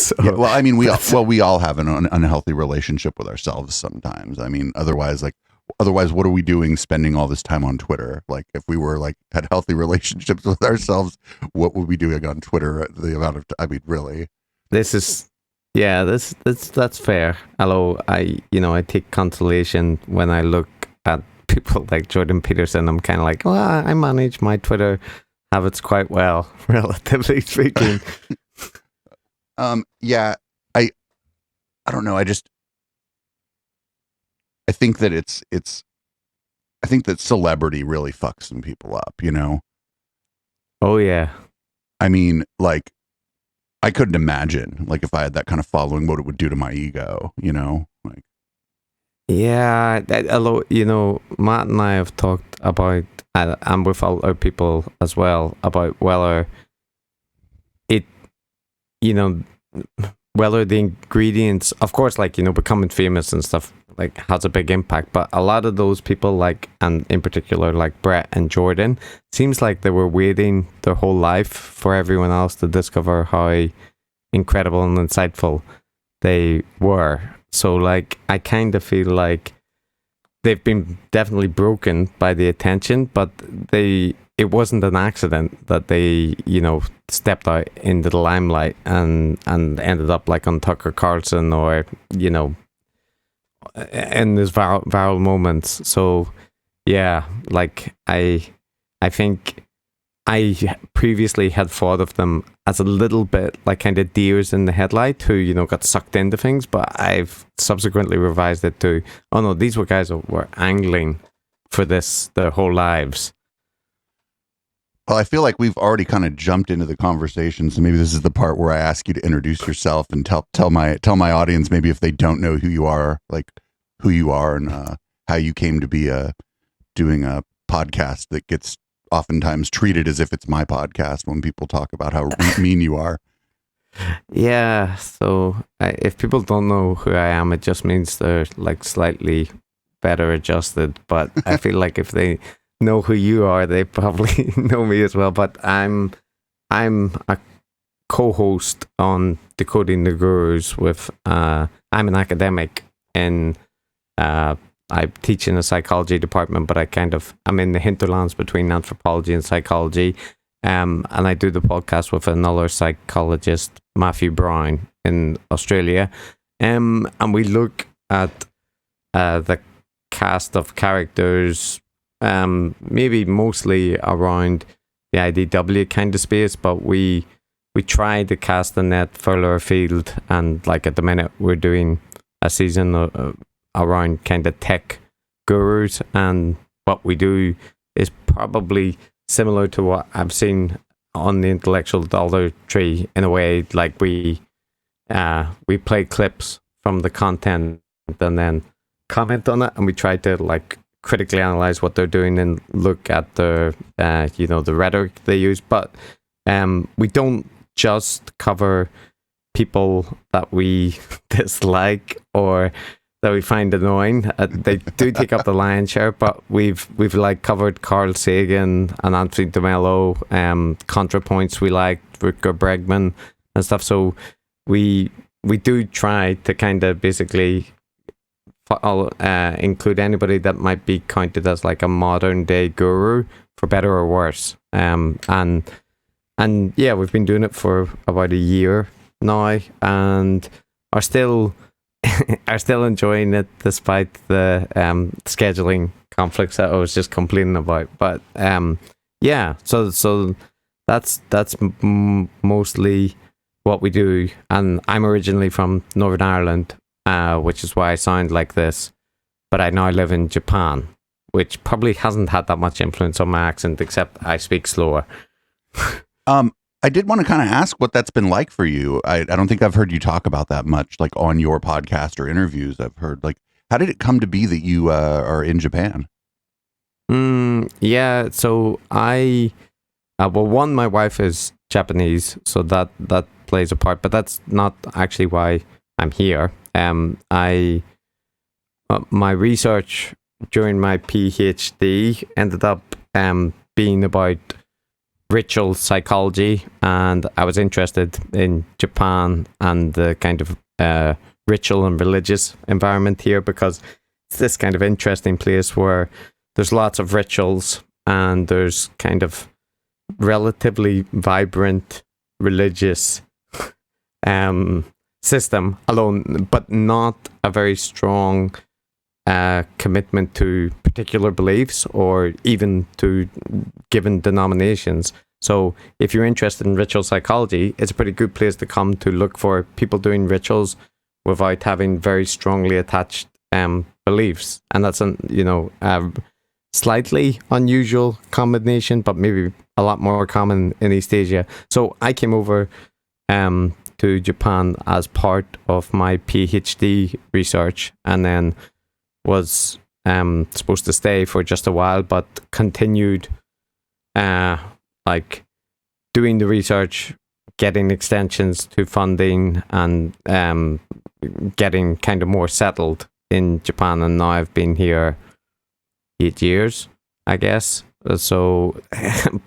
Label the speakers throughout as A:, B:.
A: So
B: yeah, well, I mean, we all have an unhealthy relationship with ourselves sometimes. I mean, otherwise, what are we doing spending all this time on Twitter? Like, if we were like had healthy relationships with ourselves, what would we be doing on Twitter? The amount of, I mean, really.
A: this is, yeah, that's fair. Although I take consolation when I look at people like Jordan Peterson. I'm kind of like, well, I manage my Twitter habits quite well, relatively speaking.
B: Yeah, I don't know. I think that I think that celebrity really fucks some people up, you know?
A: Oh yeah.
B: I mean, like, I couldn't imagine, like, if I had that kind of following, what it would do to my ego, you know? Like,
A: Yeah, although, Matt and I have talked about, and with other people as well, about whether it, you know, whether the ingredients, of course, like, becoming famous and stuff, like, has a big impact. But a lot of those people, like, and in particular, like Brett and Jordan, seems like they were waiting their whole life for everyone else to discover how incredible and insightful they were. So, like, I kind of feel like they've been definitely broken by the attention, but it wasn't an accident that they, stepped out into the limelight and ended up like on Tucker Carlson or, in these viral moments. So, yeah, like I think I previously had thought of them as a little bit like kind of deers in the headlight who, got sucked into things, but I've subsequently revised it to, oh no, these were guys that were angling for this their whole lives.
B: well, I feel like we've already kind of jumped into the conversation, so maybe this is the part where I ask you to introduce yourself and tell my audience, maybe if they don't know who you are, like who you are and how you came to be doing a podcast that gets oftentimes treated as if it's my podcast when people talk about how mean you are.
A: Yeah, so if people don't know who I am, it just means they're like slightly better adjusted. But I feel like if they know who you are, they probably know me as well. But I'm a co-host on Decoding the Gurus with I'm an academic in I teach in a psychology department, but I'm in the hinterlands between anthropology and psychology. And I do the podcast with another psychologist, Matthew Brown, in Australia. And we look at the cast of characters, maybe mostly around the IDW kind of space, but we try to cast the net further afield. And like at the minute, we're doing a season around kind of tech gurus, and what we do is probably similar to what I've seen on the intellectual dollar tree in a way. Like we play clips from the content and then comment on it, and we try to like critically analyze what they're doing and look at the the rhetoric they use. But we don't just cover people that we dislike or that we find annoying. They do take up the lion's share, but we've like covered Carl Sagan and Anthony DeMello, ContraPoints we like, Rutger Bregman and stuff. So we do try to kind of basically include anybody that might be counted as like a modern day guru, for better or worse. And yeah, we've been doing it for about a year now, and are still enjoying it despite the scheduling conflicts that I was just complaining about. But yeah, so that's mostly what we do. And I'm originally from Northern Ireland, which is why I sound like this. But I now live in Japan, which probably hasn't had that much influence on my accent, except I speak slower.
B: I did want to kind of ask what that's been like for you. I don't think I've heard you talk about that much, like on your podcast or interviews. I've heard, like, how did it come to be that you are in Japan?
A: Yeah, so my wife is Japanese, so that plays a part, but that's not actually why I'm here. My research during my PhD ended up being about ritual psychology, and I was interested in Japan and the kind of ritual and religious environment here, because it's this kind of interesting place where there's lots of rituals and there's kind of relatively vibrant religious system alone, but not a very strong commitment to particular beliefs or even to given denominations. So if you're interested in ritual psychology, it's a pretty good place to come to look for people doing rituals without having very strongly attached beliefs. And that's a slightly unusual combination, but maybe a lot more common in East Asia. So I came over to Japan as part of my PhD research, and then was supposed to stay for just a while, but continued doing the research, getting extensions to funding, and getting kind of more settled in Japan. And now I've been here 8 years, I guess. So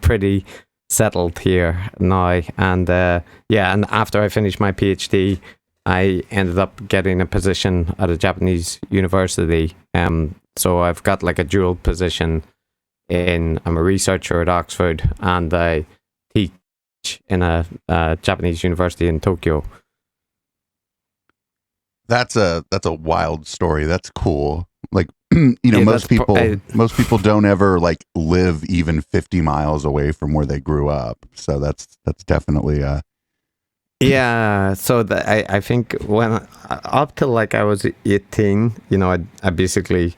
A: pretty settled here now. And and after I finished my PhD, I ended up getting a position at a Japanese university. So I've got like a dual position I'm a researcher at Oxford, and I teach in a Japanese university in Tokyo.
B: That's a wild story. That's cool. Like, most people don't ever like live even 50 miles away from where they grew up. So that's definitely
A: yeah. So I think when up till like I was 18, I basically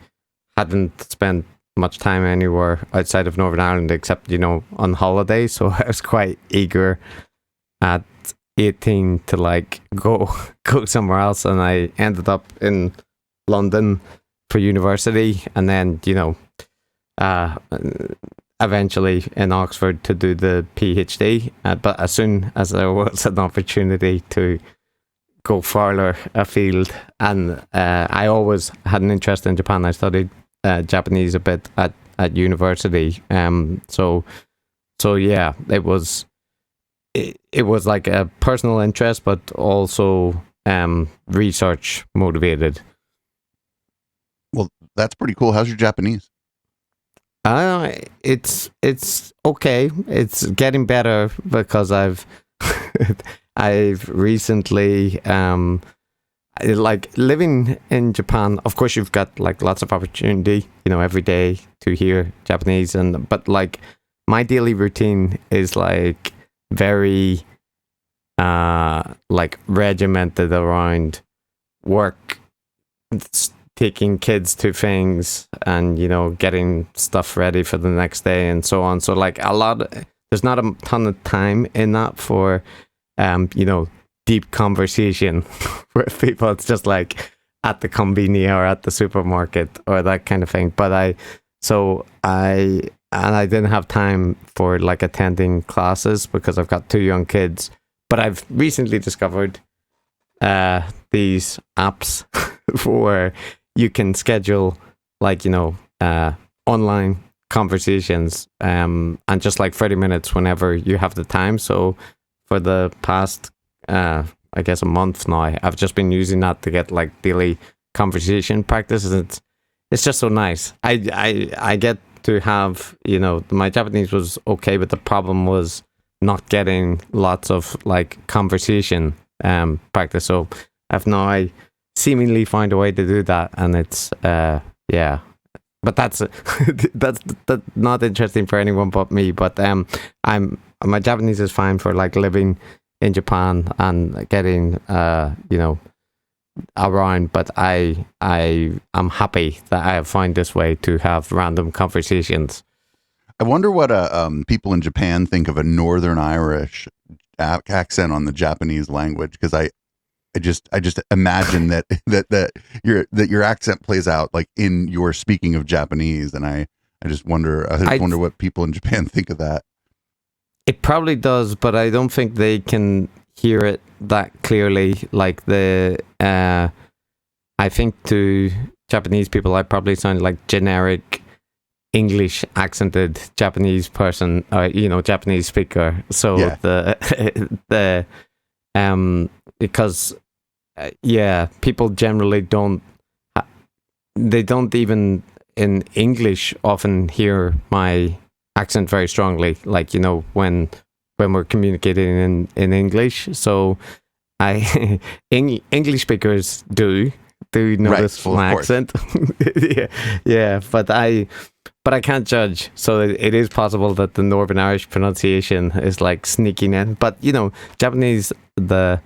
A: hadn't spent much time anywhere outside of Northern Ireland except on holiday. So I was quite eager at 18 to like go somewhere else, and I ended up in London for university, and then eventually in Oxford to do the PhD. But as soon as there was an opportunity to go further afield, and I always had an interest in Japan. I studied Japanese a bit at university. So yeah, it was like a personal interest, but also research motivated.
B: Well, that's pretty cool. How's your Japanese?
A: It's okay. It's getting better because I've recently like living in Japan. Of course, you've got like lots of opportunity, every day to hear Japanese, but like my daily routine is like very like regimented around work, taking kids to things, and getting stuff ready for the next day and so on. So like there's not a ton of time in that for deep conversation with people. It's just like at the convenience or at the supermarket or that kind of thing. But I didn't have time for like attending classes because I've got 2 young kids. But I've recently discovered these apps where you can schedule like online conversations and just like 30 minutes whenever you have the time. So for the past I guess a month now, I've just been using that to get like daily conversation practice. It's just so nice. I get to have my Japanese was okay, but the problem was not getting lots of like conversation practice. So I've now seemingly found a way to do that, and it's yeah. But that's not interesting for anyone but me. But my Japanese is fine for like living in Japan and getting around. But I'm happy that I have found this way to have random conversations.
B: I wonder what people in Japan think of a Northern Irish accent on the Japanese language, because I just imagine that your accent plays out like in your speaking of Japanese, and I just wonder what people in Japan think of that.
A: It probably does, but I don't think they can hear it that clearly. Like I think to Japanese people, I probably sound like generic English accented Japanese person, or Japanese speaker. So
B: Yeah.
A: the because people generally don't even in English often hear my accent very strongly, like when we're communicating in English. So I English speakers do notice
B: Well,
A: my
B: of course.
A: accent. yeah, but I can't judge. So it is possible that the Northern Irish pronunciation is like sneaking in. But Japanese, the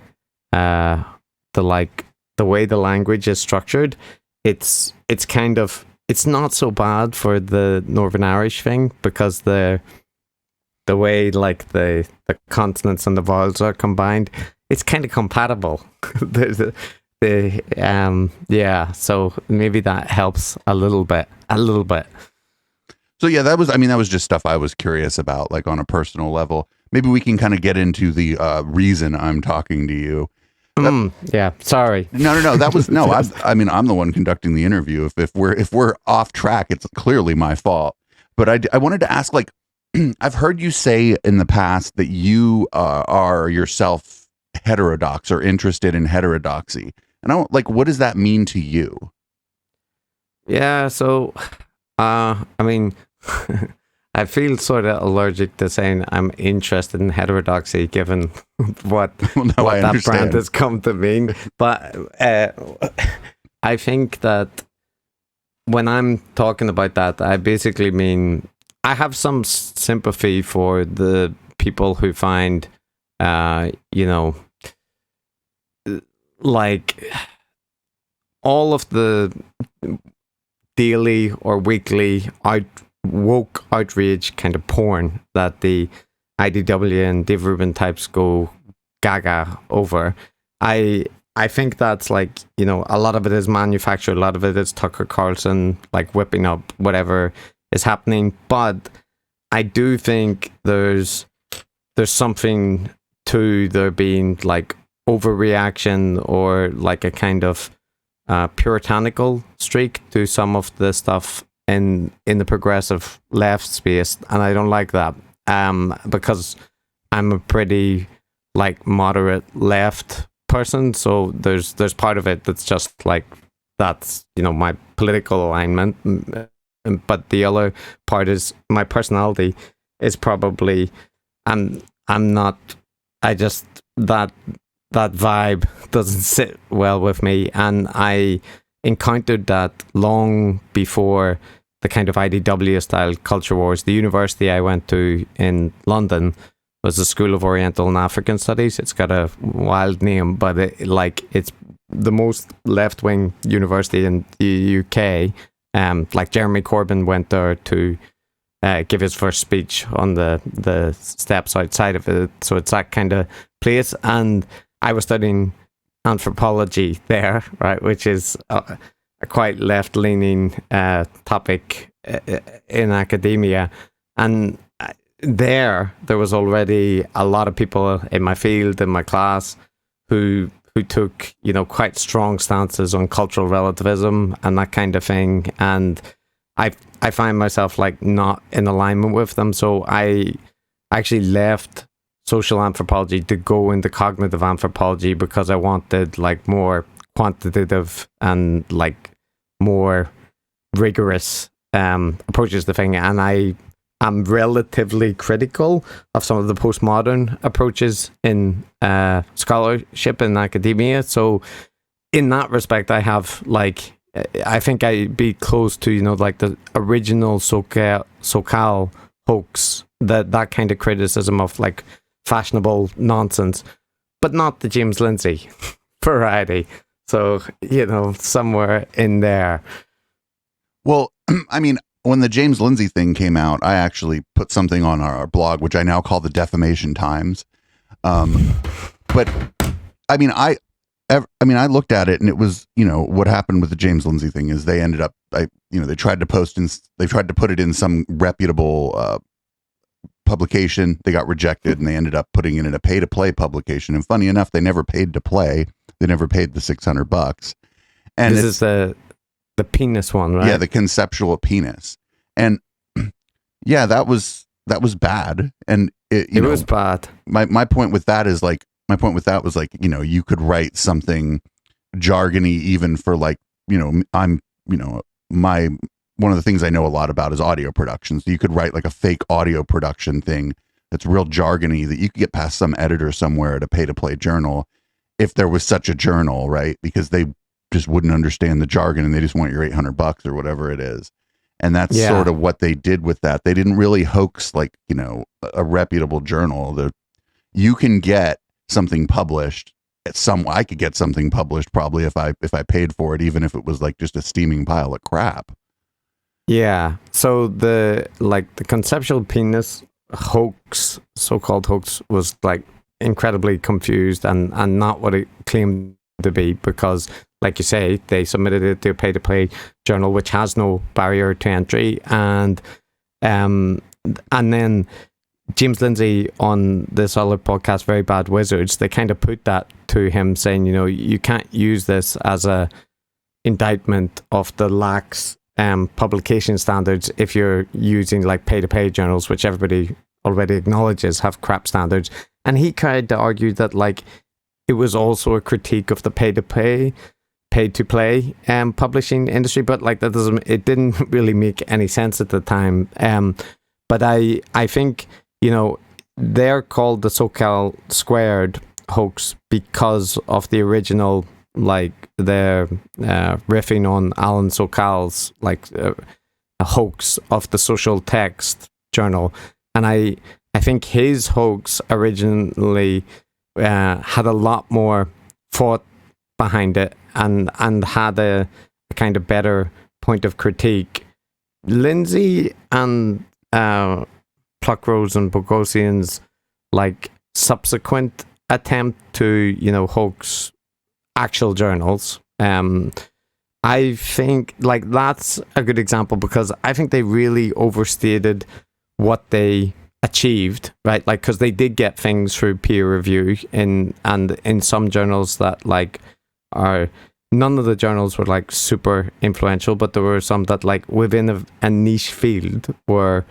A: way the language is structured, it's kind of, it's not so bad for the Northern Irish thing, because the way like the consonants and the vowels are combined, it's kind of compatible. So maybe that helps a little bit.
B: So yeah, that was just stuff I was curious about, like on a personal level. Maybe we can kind of get into the reason I'm talking to you.
A: Yeah, sorry.
B: No. That was no. I'm the one conducting the interview. If we're off track, it's clearly my fault. But I wanted to ask, like, I've heard you say in the past that you are yourself heterodox or interested in heterodoxy, and what does that mean to you?
A: Yeah. So, I mean, I feel sort of allergic to saying I'm interested in heterodoxy, given what that brand has come to mean. But I think that when I'm talking about that, I basically mean I have some sympathy for the people who find, like all of the daily or weekly woke outrage kind of porn that the IDW and Dave Rubin types go gaga over. I think that's like, a lot of it is manufactured, a lot of it is Tucker Carlson like whipping up whatever is happening. But I do think there's something to there being like overreaction or like a kind of puritanical streak to some of the stuff in the progressive left space, and I don't like that, because I'm a pretty like moderate left person. So there's part of it that's just like, that's my political alignment, but the other part is my personality is probably I'm not, I just that vibe doesn't sit well with me, and I encountered that long before the kind of IDW style culture wars. The university I went to in London was the School of Oriental and African Studies. It's got a wild name, but it's the most left wing university in the UK. Like Jeremy Corbyn went there to give his first speech on the steps outside of it. So it's that kind of place. And I was studying anthropology there, right, which is a quite left-leaning topic in academia. And there was already a lot of people in my field, in my class, who took, quite strong stances on cultural relativism and that kind of thing. And I find myself like not in alignment with them. So I actually left social anthropology to go into cognitive anthropology, because I wanted like more quantitative and like more rigorous approaches to thing. And I'm relatively critical of some of the postmodern approaches in scholarship and academia. So in that respect, I have like, I think I'd be close to, like the original SoCal hoax, that kind of criticism of like fashionable nonsense, but not the James Lindsey variety. So, somewhere in there.
B: Well, I mean, when the James Lindsey thing came out, I actually put something on our blog, which I now call the Defamation Times. But I mean, I looked at it, and it was, what happened with the James Lindsey thing is they ended up, they tried to put it in some reputable publication. They got rejected, and they ended up putting it in a pay-to-play publication. And funny enough, they never paid to play. They never paid the $600. And
A: this is the penis one, right?
B: Yeah, the conceptual penis. And Yeah, that was bad, and it
A: was bad.
B: My point with that is like was like, you could write something jargony even for like, I'm, my one of the things I know a lot about is audio production. So you could write like a fake audio production thing that's real jargony that you could get past some editor somewhere at a pay-to-play journal, if there was such a journal, right? Because they just wouldn't understand the jargon and they just want your $800 or whatever it is. And that's sort of what they did with that. They didn't really hoax like, a reputable journal. You can get something published I could get something published probably if I paid for it, even if it was like just a steaming pile of crap.
A: Yeah. So the conceptual penis hoax, so-called hoax, was like incredibly confused and not what it claimed to be, because like you say, they submitted it to a pay-to-play journal which has no barrier to entry, and then James Lindsey on this other podcast, Very Bad Wizards, they kind of put that to him, saying, you can't use this as a indictment of the lax publication standards if you're using like pay-to-play journals, which everybody already acknowledges have crap standards. And he tried to argue that like it was also a critique of the pay-to-play publishing industry, but like it didn't really make any sense at the time. But I think, they're called the SoCal Squared hoax because of the original, like they're riffing on Alan Sokal's like a hoax of the Social Text journal. And I think his hoax originally had a lot more thought behind it and had a kind of better point of critique. Lindsey and Pluckrose and Bogosian's like subsequent attempt to hoax actual journals, I think like that's a good example, because I think they really overstated what they achieved, right? Like, because they did get things through peer review and in some journals that like are, none of the journals were like super influential, but there were some that like within a niche field were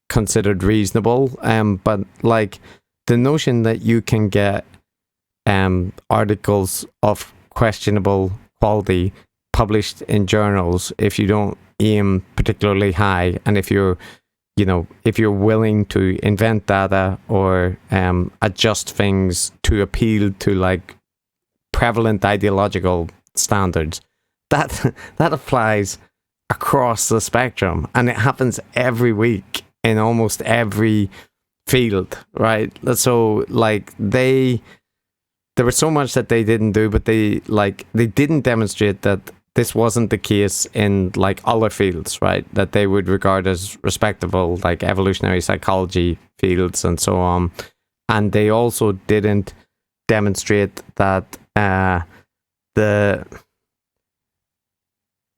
A: considered reasonable. But like the notion that you can get articles of questionable quality published in journals if you don't aim particularly high, and if you're willing to invent data or adjust things to appeal to like prevalent ideological standards, that applies across the spectrum, and it happens every week in almost every field, right? So like there was so much that they didn't do, but they didn't demonstrate that this wasn't the case in like other fields, right? That they would regard as respectable, like evolutionary psychology fields and so on. And they also didn't demonstrate that the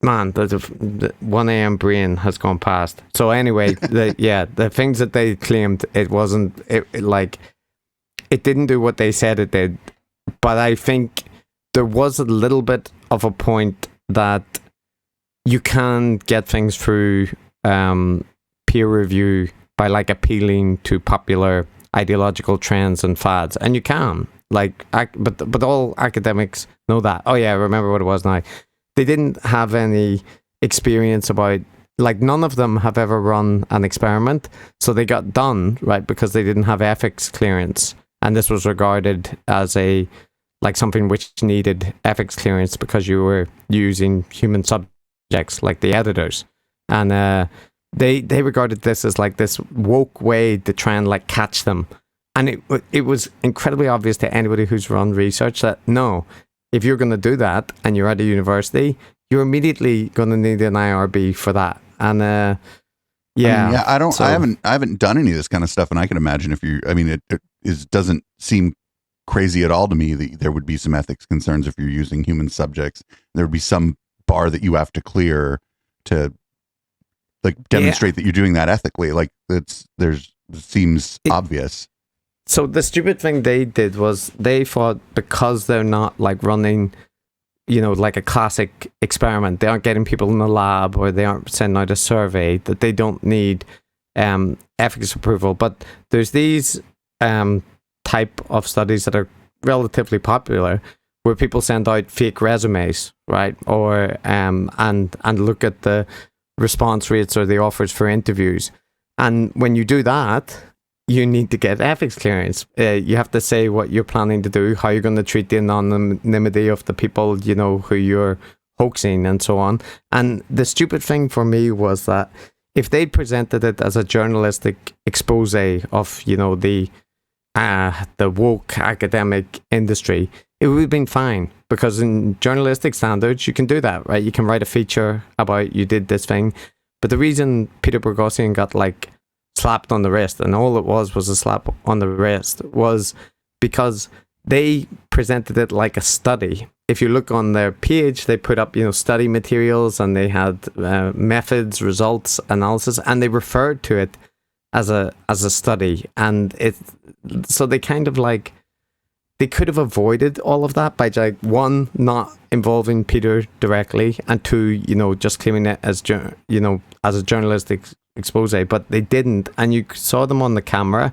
A: 1 a.m. brain has gone past. So anyway, the things that they claimed, it didn't do what they said it did. But I think there was a little bit of a point that you can get things through peer review by like appealing to popular ideological trends and fads, and you can but all academics know that. Oh yeah, I remember what it was now. They didn't have any experience about, like, none of them have ever run an experiment, so they got done, right, because they didn't have ethics clearance, and this was regarded as something which needed ethics clearance because you were using human subjects, like the editors, and they regarded this as like this woke way to try and like catch them, and it was incredibly obvious to anybody who's run research that no, if you're going to do that and you're at a university, you're immediately going to need an IRB for that. And I haven't done any of this kind of stuff, and I can imagine it doesn't seem crazy at all to me that there would be some ethics concerns if you're using human subjects. There would be some bar that you have to clear to like demonstrate that you're doing that ethically. Like it seems obvious. So the stupid thing they did was they thought because they're not like running, like a classic experiment, they aren't getting people in the lab or they aren't sending out a survey, that they don't need ethics approval. But there's these type of studies that are relatively popular, where people send out fake resumes, right? Or and look at the response rates or the offers for interviews. And when you do that, you need to get ethics clearance. You have to say what you're planning to do, how you're going to treat the anonymity of the people, you know, who you're hoaxing and so on. And the stupid thing for me was that if they presented it as a journalistic expose of, you know, the woke academic industry, it would have been fine, because in journalistic standards, you can do that, right? You can write a feature about you did this thing. But the reason Peter Boghossian got like slapped on the wrist, and all it was a slap on the wrist, was because they presented it like a study. If you look on their page, they put up, you know, study materials, and they had methods, results, analysis, and they referred to it as a study. And so they kind of like, they could have avoided all of that by, like, one, not involving Peter directly, and two, you know, just claiming it as, you know, as a journalistic expose. But they didn't, and you saw them on the camera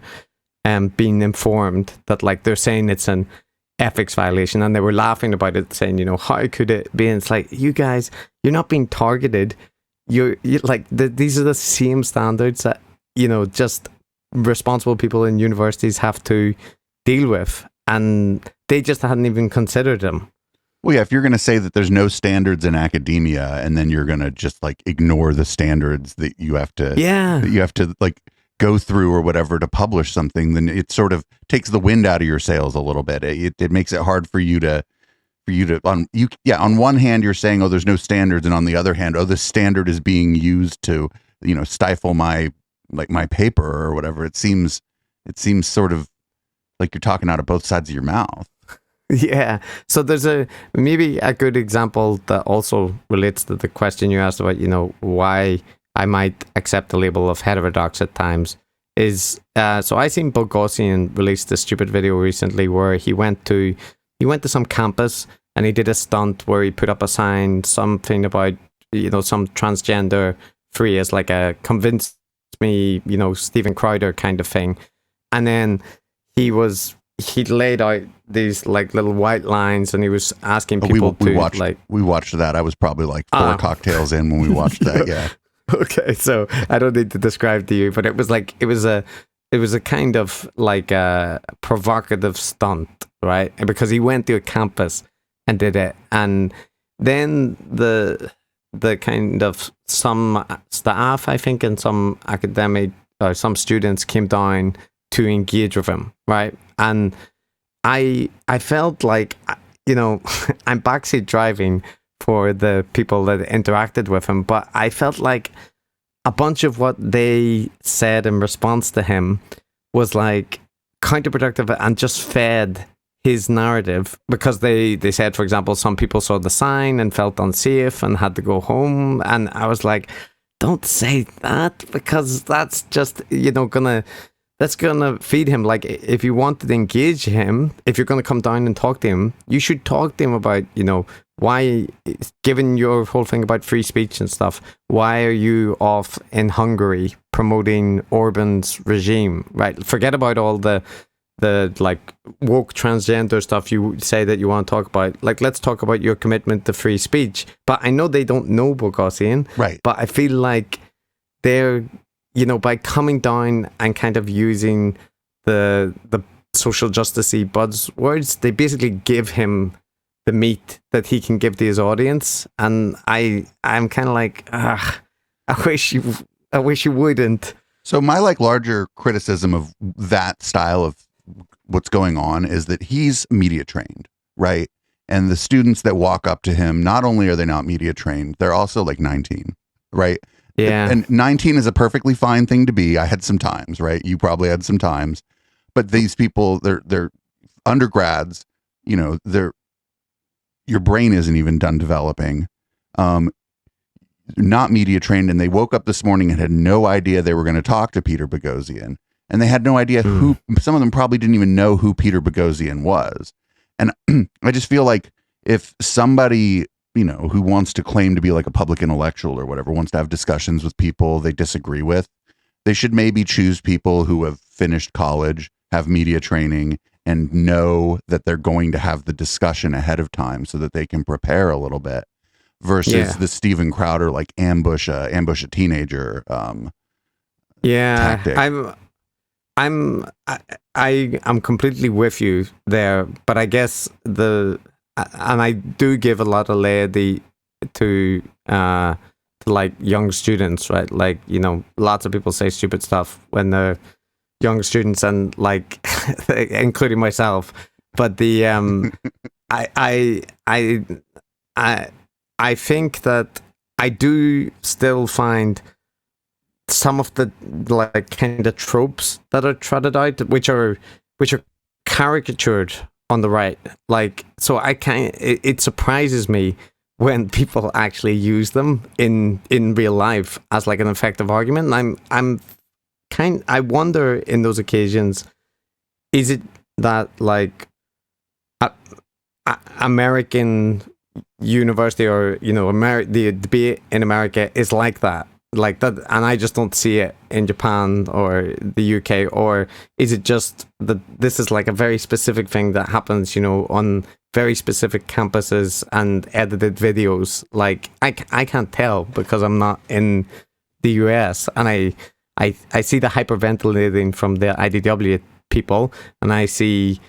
A: being informed that, like, they're saying it's an ethics violation, and they were laughing about it, saying, you know, how could it be? And it's like, you guys, you're not being targeted. You're like, these are the same standards that, you know, just responsible people in universities have to deal with, and they just hadn't even considered them.
B: Well, yeah, if you're going to say that there's no standards in academia, and then you're going to just like ignore the standards that you have to, like, go through or whatever to publish something, then it sort of takes the wind out of your sails a little bit. It makes it hard for you to on one hand you're saying, oh, there's no standards, and on the other hand, oh, this standard is being used to, you know, stifle my paper or whatever. It seems sort of like you're talking out of both sides of your mouth.
A: Yeah. So there's maybe a good example that also relates to the question you asked about, you know, why I might accept the label of heterodox at times, is so I seen Boghossian release this stupid video recently where he went to some campus and he did a stunt where he put up a sign, something about, you know, some transgender phrase, like a convince me, you know, Stephen Crowder kind of thing. And then he laid out these like little white lines, and he was asking people we
B: watched that. I was probably like 4 cocktails in when we watched that. Yeah.
A: Okay, so I don't need to describe to you, but it was a kind of like a provocative stunt, right? And because he went to a campus and did it, and then the kind of some staff, I think, and some academic or some students came down to engage with him, right? And I felt like, you know, I'm backseat driving for the people that interacted with him, but I felt like a bunch of what they said in response to him was like counterproductive and just fed his narrative, because they said, for example, some people saw the sign and felt unsafe and had to go home, and I was like, don't say that, because that's just, you know, that's gonna feed him. Like, if you want to engage him, if you're gonna come down and talk to him, you should talk to him about, you know, why, given your whole thing about free speech and stuff, why are you off in Hungary promoting Orban's regime, right? Forget about all the like woke transgender stuff you say that you want to talk about. Like, let's talk about your commitment to free speech. But I know they don't know Boghossian,
B: right?
A: But I feel like they're, you know, by coming down and kind of using the social justice-y buzzwords, they basically give him the meat that he can give to his audience. And I'm kind of like, I wish you wouldn't.
B: So my like larger criticism of that style of what's going on is that he's media trained, right? And the students that walk up to him, not only are they not media trained, they're also like 19, right?
A: Yeah.
B: And 19 is a perfectly fine thing to be. I had some times, right? You probably had some times. But these people, they're undergrads, you know, your brain isn't even done developing. Not media trained, and they woke up this morning and had no idea they were going to talk to Peter Boghossian. And they had no idea who, some of them probably didn't even know who Peter Boghossian was. And I just feel like if somebody, you know, who wants to claim to be like a public intellectual or whatever, wants to have discussions with people they disagree with, They should maybe choose people who have finished college, have media training, and know that they're going to have the discussion ahead of time so that they can prepare a little bit versus the Steven Crowder, like ambush a teenager. Tactic.
A: I'm completely with you there, but I guess and I do give a lot of laity to like young students, right? Like, you know, lots of people say stupid stuff when they're young students, and like including myself. But the I think that I do still find some of the like kind of tropes that are trotted out, which are caricatured on the right. Like, so it surprises me when people actually use them in real life as like an effective argument. And I wonder in those occasions, is it that like American university, or, you know, the debate in America is like that, and I just don't see it in Japan or the UK? Or is it just that this is like a very specific thing that happens, you know, on very specific campuses and edited videos? Like, I can't tell because I'm not in the US, and I see the hyperventilating from the IDW people, and I see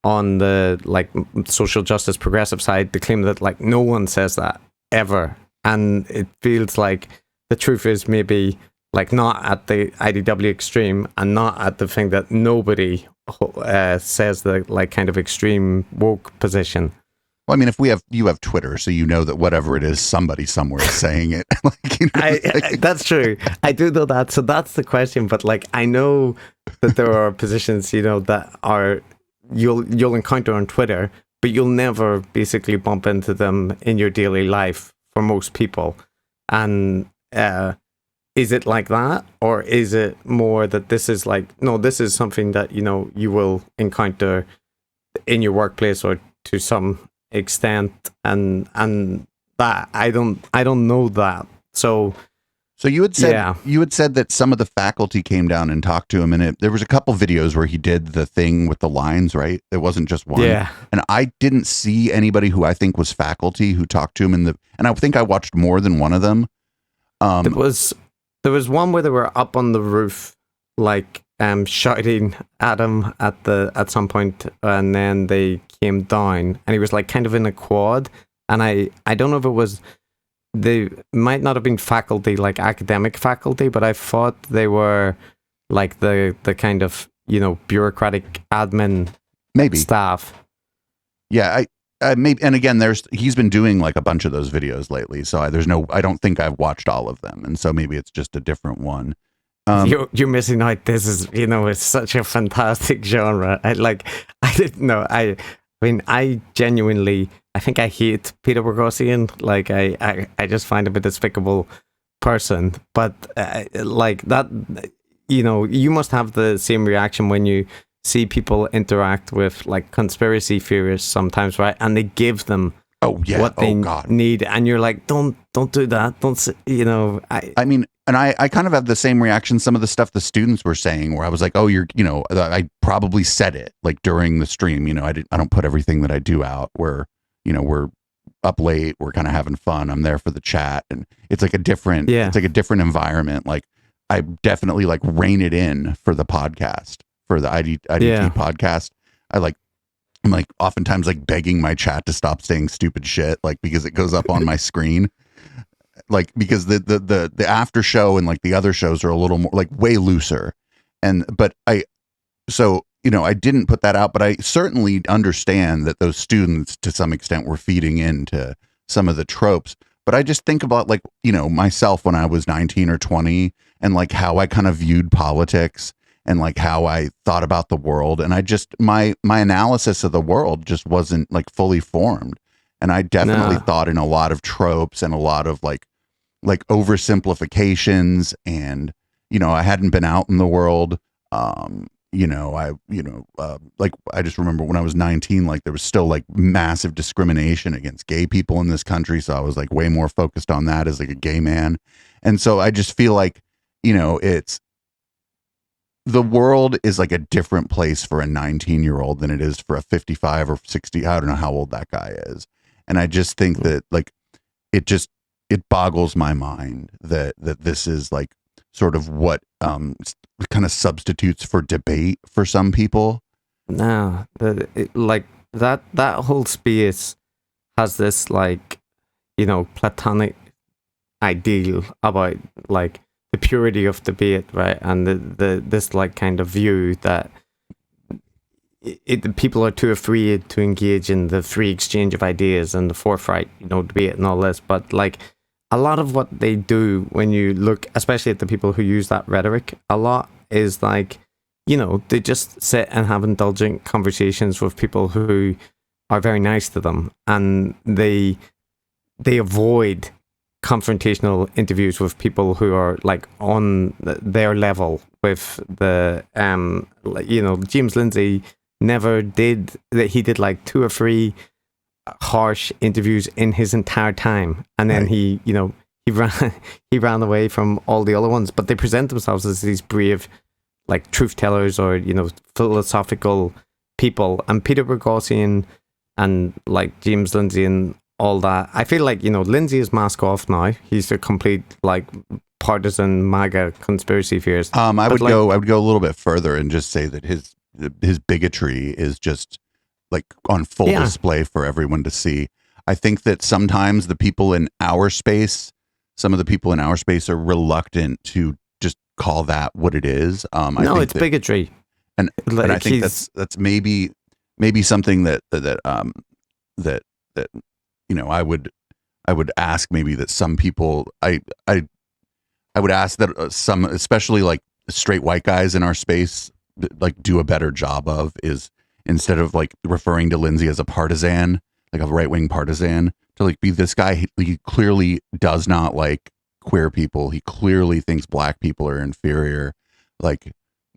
A: on the like social justice progressive side the claim that like no one says that ever, and it feels like the truth is maybe like not at the IDW extreme, and not at the thing that nobody says, the like kind of extreme woke position.
B: Well, I mean, you have Twitter, so you know that whatever it is, somebody somewhere is saying it. Like, you know,
A: that's true. I do know that. So that's the question. But like, I know that there are positions, you know, that are you'll encounter on Twitter, but you'll never basically bump into them in your daily life for most people. And is it like that, or is it more that this is like, no, this is something that, you know, you will encounter in your workplace or to some extent, and that I don't know that. So
B: you had said that some of the faculty came down and talked to him, and there was a couple videos where he did the thing with the lines, right? It wasn't just one.
A: Yeah.
B: And I didn't see anybody who I think was faculty who talked to him and I think I watched more than one of them.
A: There was one where they were up on the roof, like shouting at him at some point, and then they came down, and he was like kind of in a quad, and I don't know if it was, they might not have been faculty, like academic faculty, but I thought they were like the kind of, you know, bureaucratic admin
B: maybe
A: staff.
B: Yeah, maybe. And again, he's been doing like a bunch of those videos lately, so I don't think I've watched all of them, and so maybe it's just a different one.
A: You're missing out. This is, you know, it's such a fantastic genre. I didn't know. I mean, I genuinely, I think I hate Peter Boghossian. Like, I just find him a despicable person. But like that, you know, you must have the same reaction when you see people interact with like conspiracy theorists sometimes, right? And they give them what they need, and you're like, don't do that. Don't, you know.
B: I mean, and I kind of have the same reaction. Some of the stuff the students were saying, where I was like, oh, you know, I probably said it like during the stream. You know, I don't put everything that I do out. Where, you know, we're up late, we're kind of having fun. I'm there for the chat, and it's like a different, it's like a different environment. Like, I definitely like rein it in for the podcast, for the IDT podcast. I'm like oftentimes like begging my chat to stop saying stupid shit, like, because it goes up on my screen. Like, because the after show and like the other shows are a little more like way looser. But so, you know, I didn't put that out, but I certainly understand that those students to some extent were feeding into some of the tropes. But I just think about, like, you know, myself when I was 19 or 20, and like how I kind of viewed politics and like how I thought about the world. And I just, my analysis of the world just wasn't like fully formed. And I definitely thought in a lot of tropes and a lot of like oversimplifications, and, you know, I hadn't been out in the world. Like, I just remember when I was 19, like there was still like massive discrimination against gay people in this country. So I was like way more focused on that as like a gay man. And so I just feel like, you know, it's the world is like a different place for a 19-year-old than it is for a 55 or 60. I don't know how old that guy is. And I just think that like it boggles my mind that this is like sort of what kind of substitutes for debate for some people.
A: No, like that whole space has this like, you know, platonic ideal about like the purity of debate, right? And the this like kind of view that the people are too afraid to engage in the free exchange of ideas and the forthright, you know, debate and all this. But like a lot of what they do, when you look, especially at the people who use that rhetoric a lot, is like, you know, they just sit and have indulgent conversations with people who are very nice to them, and they avoid confrontational interviews with people who are like on their level with the you know, James Lindsey never did that. He did like 2 or 3 harsh interviews in his entire time, and then he, you know, he ran away from all the other ones, but they present themselves as these brave like truth tellers or, you know, philosophical people. And Peter Boghossian and like James Lindsey and all that, I feel like, you know, Lindsey is mask off now. He's a complete like partisan MAGA conspiracy theorist.
B: I would go a little bit further and just say that his bigotry is just like on full display for everyone to see. I think that sometimes some of the people in our space are reluctant to just call that what it is. I think
A: it's bigotry,
B: and I think that's maybe something that you know, I would ask maybe that some people, I would ask that some, especially like straight white guys in our space, like do a better job of, is instead of like referring to Lindsey as a partisan, like a right-wing partisan, to like be this guy. He clearly does not like queer people. He clearly thinks black people are inferior. Like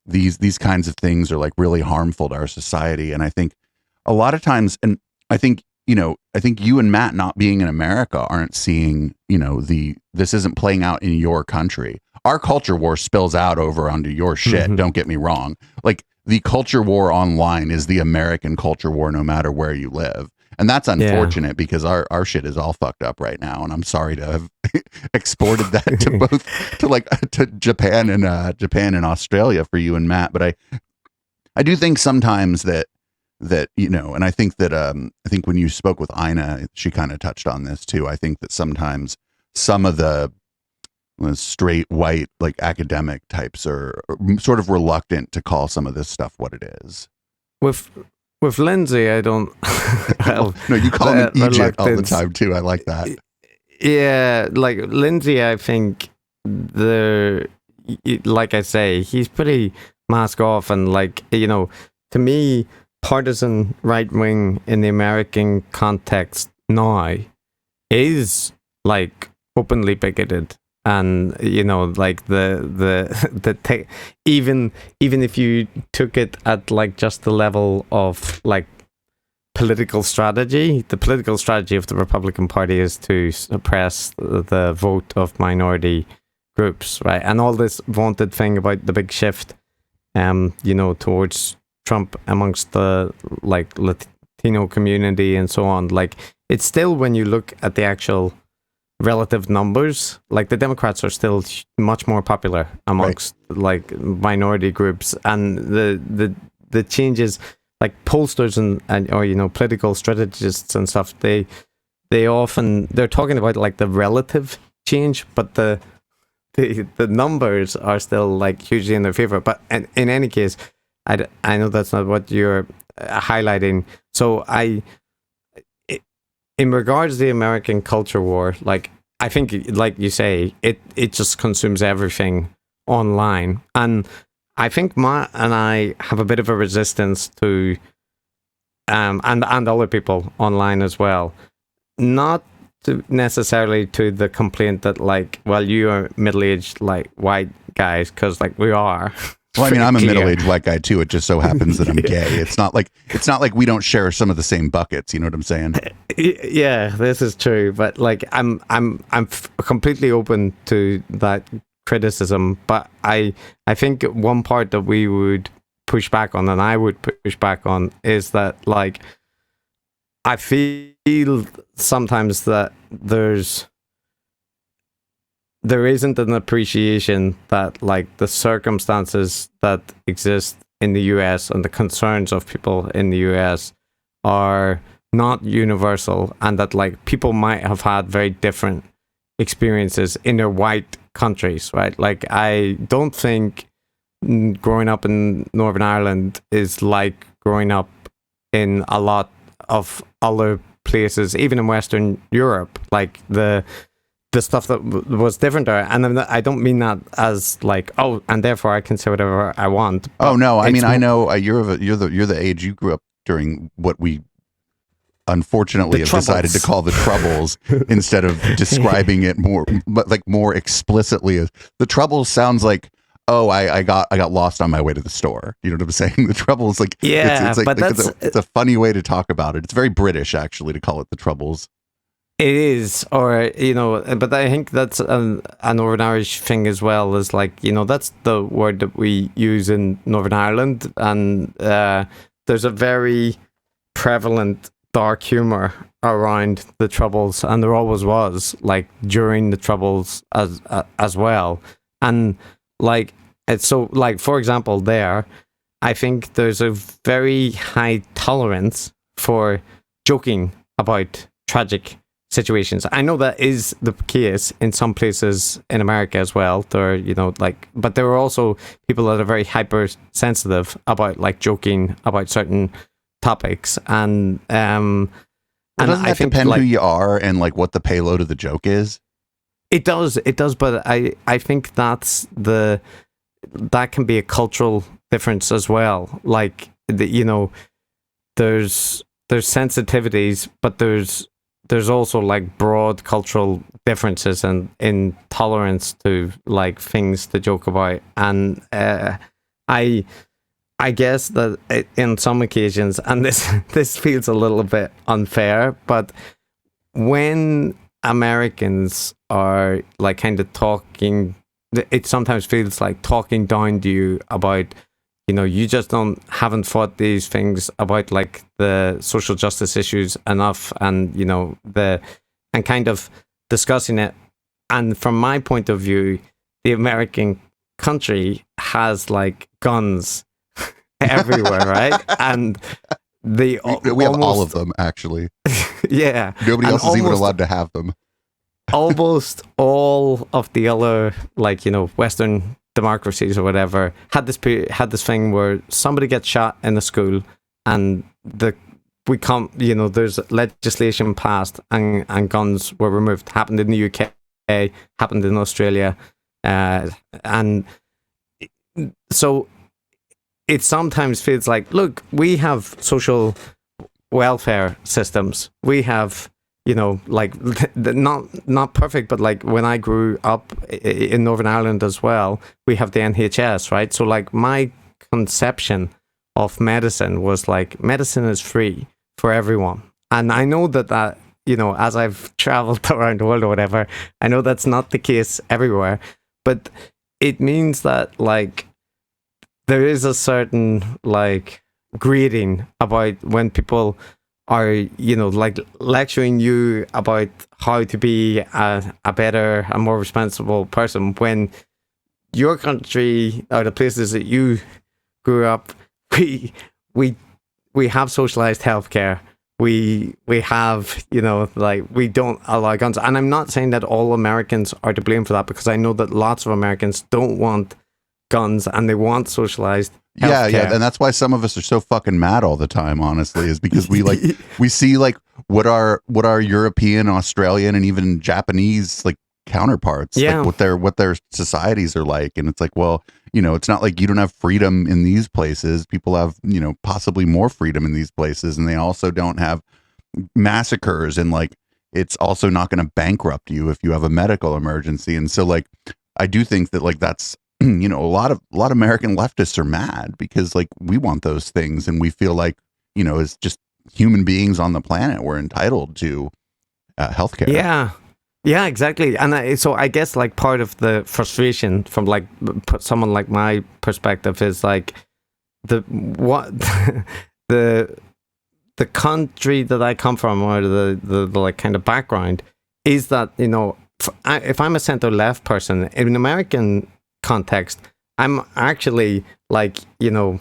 B: these kinds of things are like really harmful to our society. And I think a lot of times, and I think, you know, I think you and Matt not being in America aren't seeing, you know, this isn't playing out in your country. Our culture war spills out over onto your shit. Mm-hmm. Don't get me wrong. Like the culture war online is the American culture war, no matter where you live. And that's unfortunate because our shit is all fucked up right now. And I'm sorry to have exported that to both to Japan and Australia for you and Matt. But I do think sometimes that, you know, and I think that I think when you spoke with Ina, she kind of touched on this too. I think that sometimes some of the straight white like academic types are sort of reluctant to call some of this stuff what it is.
A: With Lindsey, I don't.
B: No, you call him Egypt all the time too. I like that.
A: Yeah, like Lindsey, I think like I say, he's pretty mask off, and like, you know, to me, partisan right wing in the American context now is like openly bigoted. And, you know, like even if you took it at like just the level of like political strategy, the political strategy of the Republican Party is to suppress the vote of minority groups, right? And all this vaunted thing about the big shift, you know, towards Trump amongst the like Latino community and so on. Like, it's still, when you look at the actual relative numbers, like the Democrats are still much more popular amongst like minority groups, and the changes, like pollsters and or, you know, political strategists and stuff, they're talking about like the relative change, but the numbers are still like hugely in their favor. But in any case, I know that's not what you're highlighting. So in regards to the American culture war, like, I think, like you say, it just consumes everything online. And I think Matt and I have a bit of a resistance to, and other people online as well, not necessarily to the complaint that, like, well, you are middle-aged, like, white guys, because, like, we are.
B: Well, I mean, I'm a middle-aged white guy too. It just so happens that I'm gay. It's not like we don't share some of the same buckets. You know what I'm saying?
A: Yeah, this is true. But like, I'm completely open to that criticism, but I think one part that we would push back on, and I would push back on, is that like I feel sometimes that there isn't an appreciation that like the circumstances that exist in the US and the concerns of people in the US are not universal, and that like people might have had very different experiences in their white countries, right? Like I don't think growing up in Northern Ireland is like growing up in a lot of other places, even in Western Europe. Like the stuff that was different there, and I don't mean that as like, oh, and therefore I can say whatever I want.
B: Oh no, I mean I know you're the age you grew up during what we unfortunately have decided to call the Troubles instead of describing it more explicitly as the Troubles. Sounds like, oh, I got lost on my way to the store. You know what I'm saying? The Troubles, like,
A: yeah,
B: it's a funny way to talk about it. It's very British actually to call it the Troubles.
A: It is, or but I think that's an Northern Irish thing as well. Is like, that's the word that we use in Northern Ireland, and there's a very prevalent dark humor around the Troubles, and there always was, like during the Troubles as well. And like it's so, like, for example, there I think there's a very high tolerance for joking about tragic situations. I know that is the case in some places in America as well. There, but there are also people that are very hypersensitive about like joking about certain topics, and
B: doesn't that depend like, who you are and like what the payload of the joke is?
A: It does, but I think that can be a cultural difference as well. Like there's sensitivities, but there's also like broad cultural differences and in tolerance to like things to joke about, and I guess that in some occasions, and this feels a little bit unfair, but when Americans are like kind of talking, it sometimes feels like talking down to you about, you just haven't fought these things about like the social justice issues enough, and and kind of discussing it. And from my point of view, the American country has like guns everywhere, right? And we
B: have all of them, actually.
A: Yeah.
B: Nobody else is even allowed to have them.
A: Almost all of the other, like, Western democracies or whatever had this thing where somebody gets shot in the school, and there's legislation passed and guns were removed. Happened in the UK, happened in Australia, and so it sometimes feels like, look, we have social welfare systems. We have, like not perfect, but like when I grew up in Northern Ireland as well, we have the NHS, right? So like my conception of medicine was like medicine is free for everyone. And I know that as I've traveled around the world or whatever, I know that's not the case everywhere, but it means that like there is a certain like grading about when people are, like lecturing you about how to be a better, a more responsible person, when your country or the places that you grew up, we have socialized healthcare. We have, like, we don't allow guns. And I'm not saying that all Americans are to blame for that, because I know that lots of Americans don't want guns and they want socialized healthcare.
B: Yeah, and that's why some of us are so fucking mad all the time, honestly, is because we see like what our European, Australian, and even Japanese like counterparts, like what their societies are like, and it's like, well, it's not like you don't have freedom in these places. People have, possibly more freedom in these places, and they also don't have massacres, and like it's also not going to bankrupt you if you have a medical emergency. And so like I do think that like that's a lot of American leftists are mad because like we want those things, and we feel like, as just human beings on the planet, we're entitled to healthcare.
A: Yeah. Yeah, exactly. And so I guess like part of the frustration from like someone like my perspective is like the what the the country that I come from, or the like kind of background, is that, you know, if I'm a center left person in an American context, I'm actually like, you know,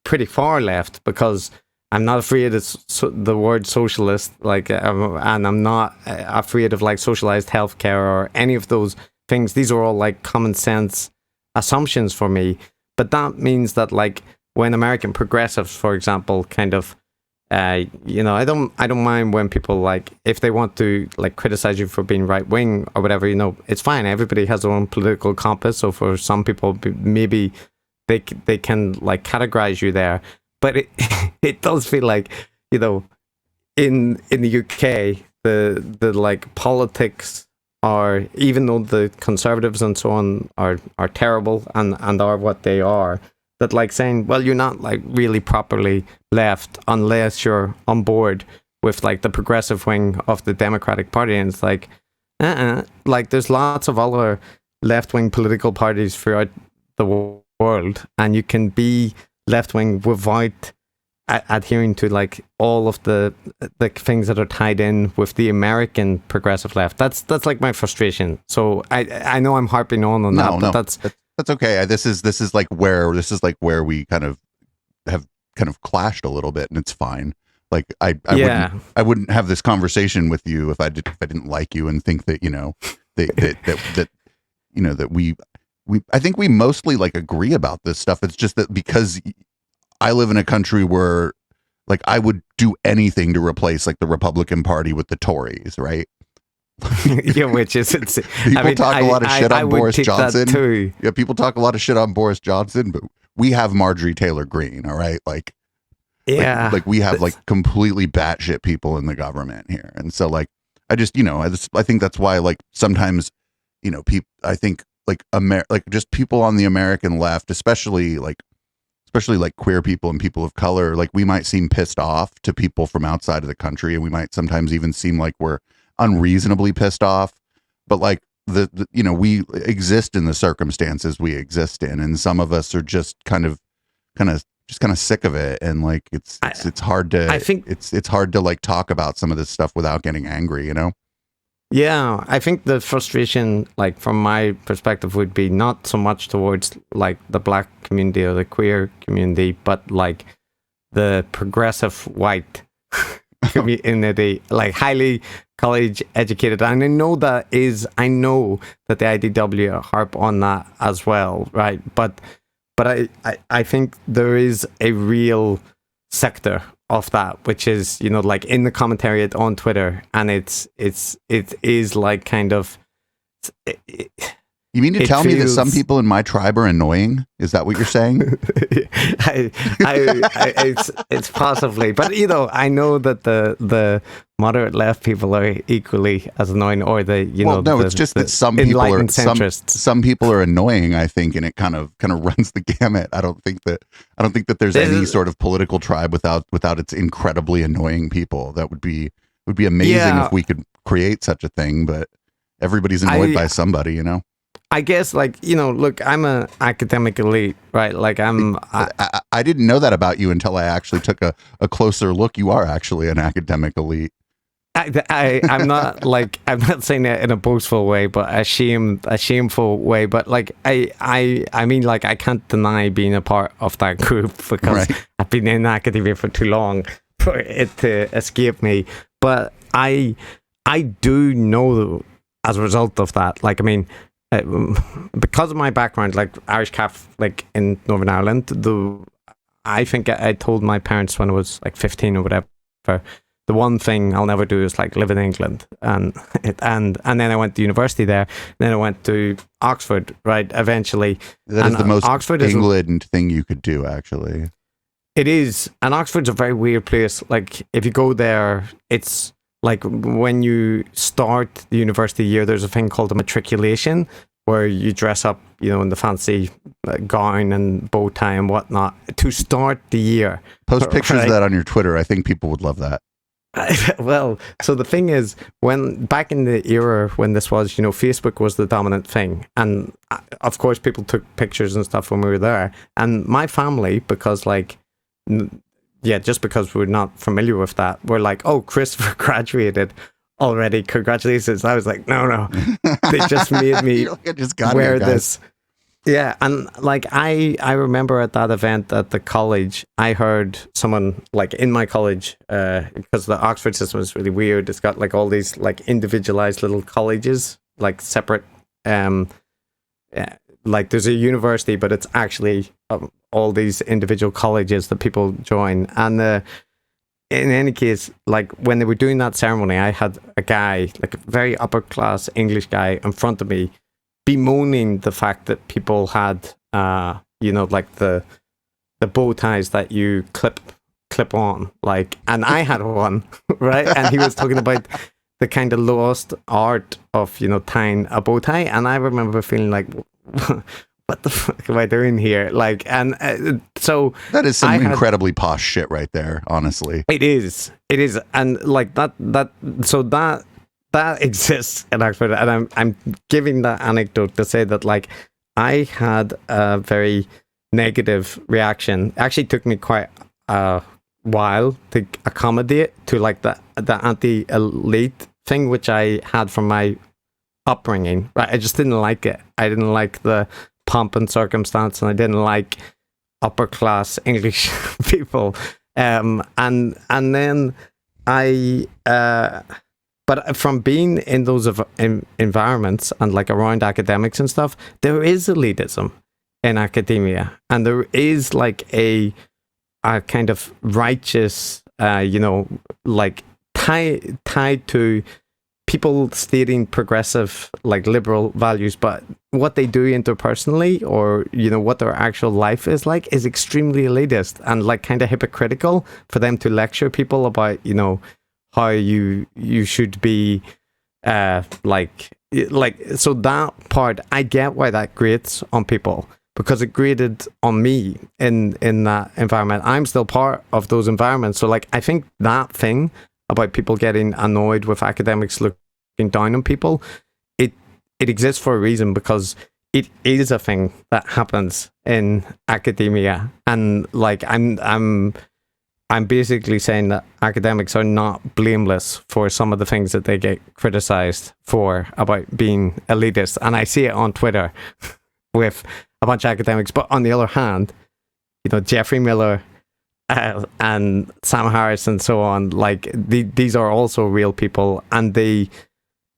A: pretty far left, because I'm not afraid of the word socialist, like, and I'm not afraid of like socialized healthcare or any of those things. These are all like common sense assumptions for me. But that means that like when American progressives, for example, kind of, you know, I don't mind when people, like, if they want to like criticize you for being right wing or whatever, you know, it's fine. Everybody has their own political compass. So for some people, maybe they can like categorize you there. But it does feel like, you know, in the UK, the like politics are, even though the Conservatives and so on are terrible and are what they are, that like saying, well, you're not like really properly left unless you're on board with like the progressive wing of the Democratic Party. And it's like, like there's lots of other left-wing political parties throughout the world, and you can be left-wing without adhering to like all of the things that are tied in with the American progressive left. That's like my frustration. So I know I'm harping on that, but
B: that's okay. This is like where we kind of have kind of clashed a little bit, and it's fine. Like I wouldn't have this conversation with you if I didn't like you and think that, you know, that you know, that we I think we mostly like agree about this stuff. It's just that because I live in a country where like I would do anything to replace like the Republican Party with the Tories, right?
A: Yeah, which is
B: people talk a lot of shit on Boris Johnson.
A: Too.
B: Yeah, people talk a lot of shit on Boris Johnson, but we have Marjorie Taylor Greene, all right? Like,
A: yeah,
B: like we have like completely batshit people in the government here, and so like I just, you know, I think that's why like sometimes, you know, I think like like just people on the American left, especially like queer people and people of color, like we might seem pissed off to people from outside of the country, and we might sometimes even seem like we're unreasonably pissed off, but like the you know, we exist in the circumstances we exist in, and some of us are just kind of sick of it, and like it's hard to, I think it's hard to like talk about some of this stuff without getting angry, you know?
A: Yeah, I think the frustration, like from my perspective, would be not so much towards like the black community or the queer community, but like the progressive white community, like highly college educated. And I know that the IDW harp on that as well, right? But I think there is a real sector of that, which is, you know, like in the commentary on Twitter, and it is like kind of.
B: You mean to tell me that some people in my tribe are annoying? Is that what you're saying?
A: It's possibly, but you know, I know that the moderate left people are equally as annoying, or
B: it's just that some people are some people are annoying, I think, and it kind of runs the gamut. I don't think that there's any sort of political tribe without its incredibly annoying people. That would be amazing if we could create such a thing, but everybody's annoyed by somebody, you know.
A: I guess, like, you know, look, I'm an academic elite, right? Like
B: I didn't know that about you until I actually took a closer look. You are actually an academic elite.
A: I'm not like, I'm not saying that in a boastful way, but a shameful way. But like, I mean, like, I can't deny being a part of that group, because I've been in academia for too long for it to escape me. But I do know, as a result of that, like, I mean, because of my background, like Irish Catholic in Northern Ireland, I think I told my parents when I was like 15 or whatever, the one thing I'll never do is like live in England, and then I went to university there, then I went to Oxford, right, eventually.
B: That is the most England thing you could do, actually.
A: It is, and Oxford's a very weird place. Like, if you go there, it's like when you start the university year, there's a thing called a matriculation, where you dress up, you know, in the fancy gown and bow tie and whatnot to start the year.
B: Post pictures of that on your Twitter. I think people would love that.
A: Well, so the thing is, when back in the era when this was, Facebook was the dominant thing, and of course people took pictures and stuff when we were there. And my family, because just because we're not familiar with that, we're like, "Oh, Christopher graduated already! Congratulations!" I was like, "No, they just made me
B: I just got
A: wear
B: here,
A: this." Yeah, and like I remember at that event at the college, I heard someone like in my college, because the Oxford system is really weird. It's got like all these like individualized little colleges, like separate, like there's a university, but it's actually all these individual colleges that people join. And in any case, like when they were doing that ceremony, I had a guy, like a very upper class English guy, in front of me, bemoaning the fact that people had, like the bow ties that you clip on, like, and I had one, right? And he was talking about the kind of lost art of, tying a bow tie, and I remember feeling like, what the fuck am I doing here? Like, and so
B: that is some incredibly posh shit right there. Honestly,
A: it is, and like that exists in Oxford, and I'm giving that anecdote to say that like I had a very negative reaction. It actually took me quite a while to accommodate to like the anti-elite thing, which I had from my upbringing. Right, I just didn't like it. I didn't like the pomp and circumstance, and I didn't like upper class English people. And then I. But from being in those environments and like around academics and stuff, there is elitism in academia, and there is like a kind of righteous, like tied to people stating progressive, like liberal values, but what they do interpersonally, or what their actual life is like, is extremely elitist and like kind of hypocritical for them to lecture people about how you should be, like so that part, I get why that grates on people, because it grated on me in that environment. I'm still part of those environments, so like I think that thing about people getting annoyed with academics looking down on people, it exists for a reason, because it is a thing that happens in academia. And like I'm basically saying that academics are not blameless for some of the things that they get criticized for about being elitist. And I see it on Twitter with a bunch of academics. But on the other hand, Jeffrey Miller and Sam Harris and so on, like these are also real people. And the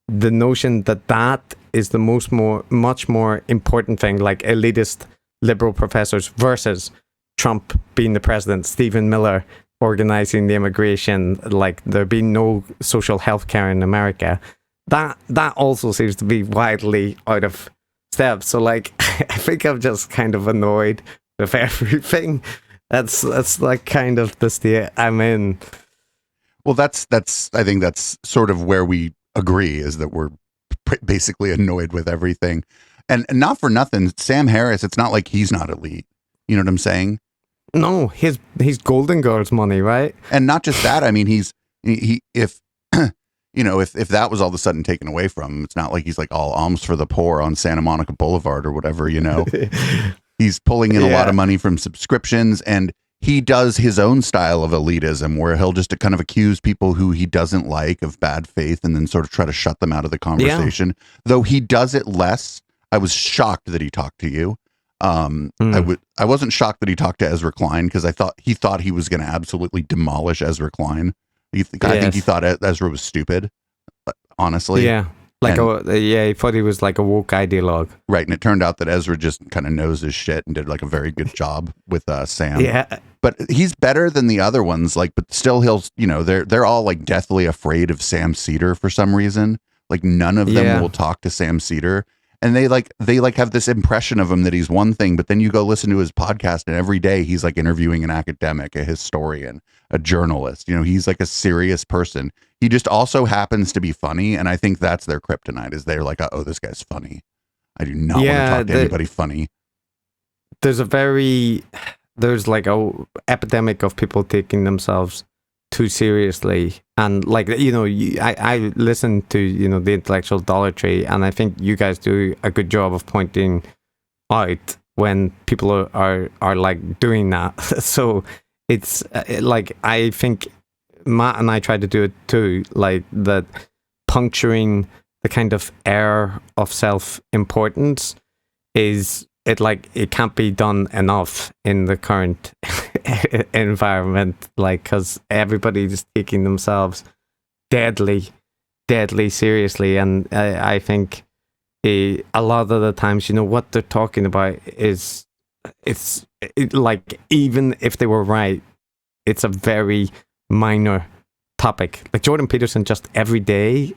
A: notion that is the much more important thing, like elitist liberal professors versus Trump being the president, Stephen Miller organizing the immigration, like there being no social health care in America, that also seems to be widely out of step. So like I think I'm just kind of annoyed with everything. That's like kind of the state I'm in.
B: Well, that's I think that's sort of where we agree, is that we're basically annoyed with everything. And not for nothing, Sam Harris, it's not like he's not elite. You know what I'm saying?
A: No, he's Golden Girls money, right?
B: And not just that. I mean, if if that was all of a sudden taken away from him, it's not like he's like all alms for the poor on Santa Monica Boulevard or whatever, He's pulling in a lot of money from subscriptions, and he does his own style of elitism where he'll just kind of accuse people who he doesn't like of bad faith and then sort of try to shut them out of the conversation. Yeah. Though he does it less. I was shocked that he talked to you. I wasn't shocked that he talked to Ezra Klein, because I thought he was going to absolutely demolish Ezra Klein. I think he thought Ezra was stupid, honestly.
A: Yeah. Like he thought he was like a woke ideologue.
B: Right, and it turned out that Ezra just kind of knows his shit and did like a very good job with Sam.
A: Yeah.
B: But he's better than the other ones, like, but still he'll, they're all like deathly afraid of Sam Cedar for some reason. Like none of them will talk to Sam Cedar. And they have this impression of him that he's one thing, but then you go listen to his podcast, and every day he's like interviewing an academic, a historian, a journalist. He's like a serious person. He just also happens to be funny, and I think that's their kryptonite. Is they're like, oh, this guy's funny. I do not want to talk to anybody funny.
A: There's like a epidemic of people taking themselves too seriously. And like, I listen to, the Intellectual Dollar Tree, and I think you guys do a good job of pointing out when people are like doing that. So it's like, I think Matt and I try to do it too, like that, puncturing the kind of air of self-importance is it, like, it can't be done enough in the current environment, like, because everybody's taking themselves deadly seriously. And I think a lot of the times, what they're talking about is like, even if they were right, it's a very minor topic. Like Jordan Peterson, just every day,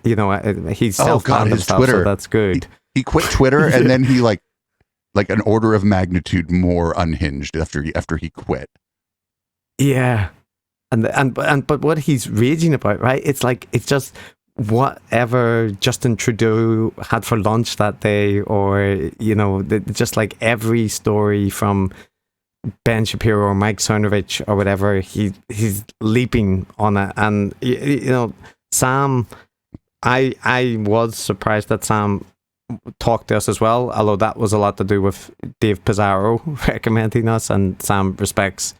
A: he's self-banned himself, Twitter. So that's good.
B: He quit Twitter and then he like an order of magnitude more unhinged after he quit.
A: Yeah, but what he's raging about, right? It's like, it's just whatever Justin Trudeau had for lunch that day, or just like every story from Ben Shapiro or Mike Cernovich or whatever, he's leaping on it. And Sam, I was surprised that Sam talked to us as well, although that was a lot to do with Dave Pizarro recommending us, and Sam respects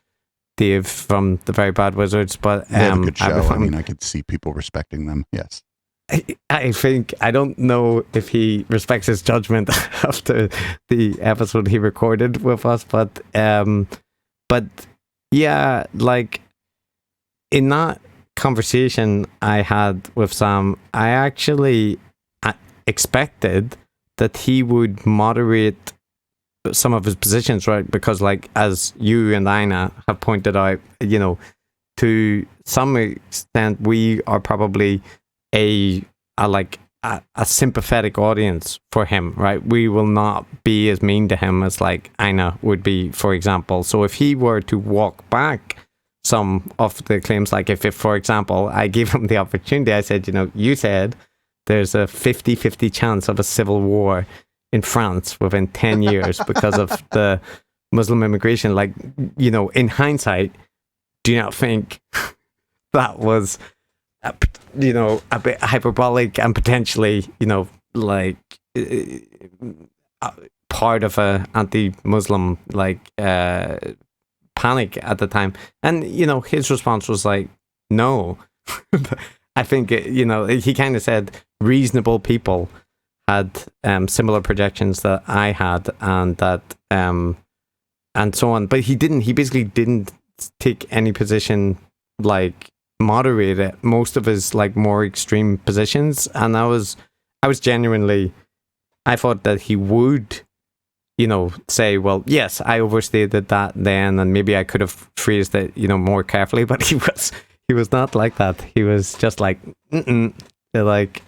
A: Dave from the Very Bad Wizards. But
B: they have a good show. I could see people respecting them. Yes.
A: I think, I don't know if he respects his judgment after the episode he recorded with us, but yeah, like, in that conversation I had with Sam, I actually expected that he would moderate some of his positions, right? Because, like, as you and Ina have pointed out, to some extent, we are probably a sympathetic audience for him, right? We will not be as mean to him as, like, Ina would be, for example. So if he were to walk back some of the claims, like if for example, I gave him the opportunity, I said, you said there's a 50-50 chance of a civil war in France within 10 years because of the Muslim immigration. Like, in hindsight, do you not think that was, a bit hyperbolic and potentially, like, part of a anti-Muslim, like, panic at the time? And, his response was like, no. I think, he kind of said reasonable people had similar projections that I had, and that and so on. But he basically didn't take any position, like, moderate it, most of his, like, more extreme positions. And I was genuinely, I thought that he would, say, well, yes, I overstated that then, and maybe I could have phrased it, more carefully. But he was not like that. He was just like, like,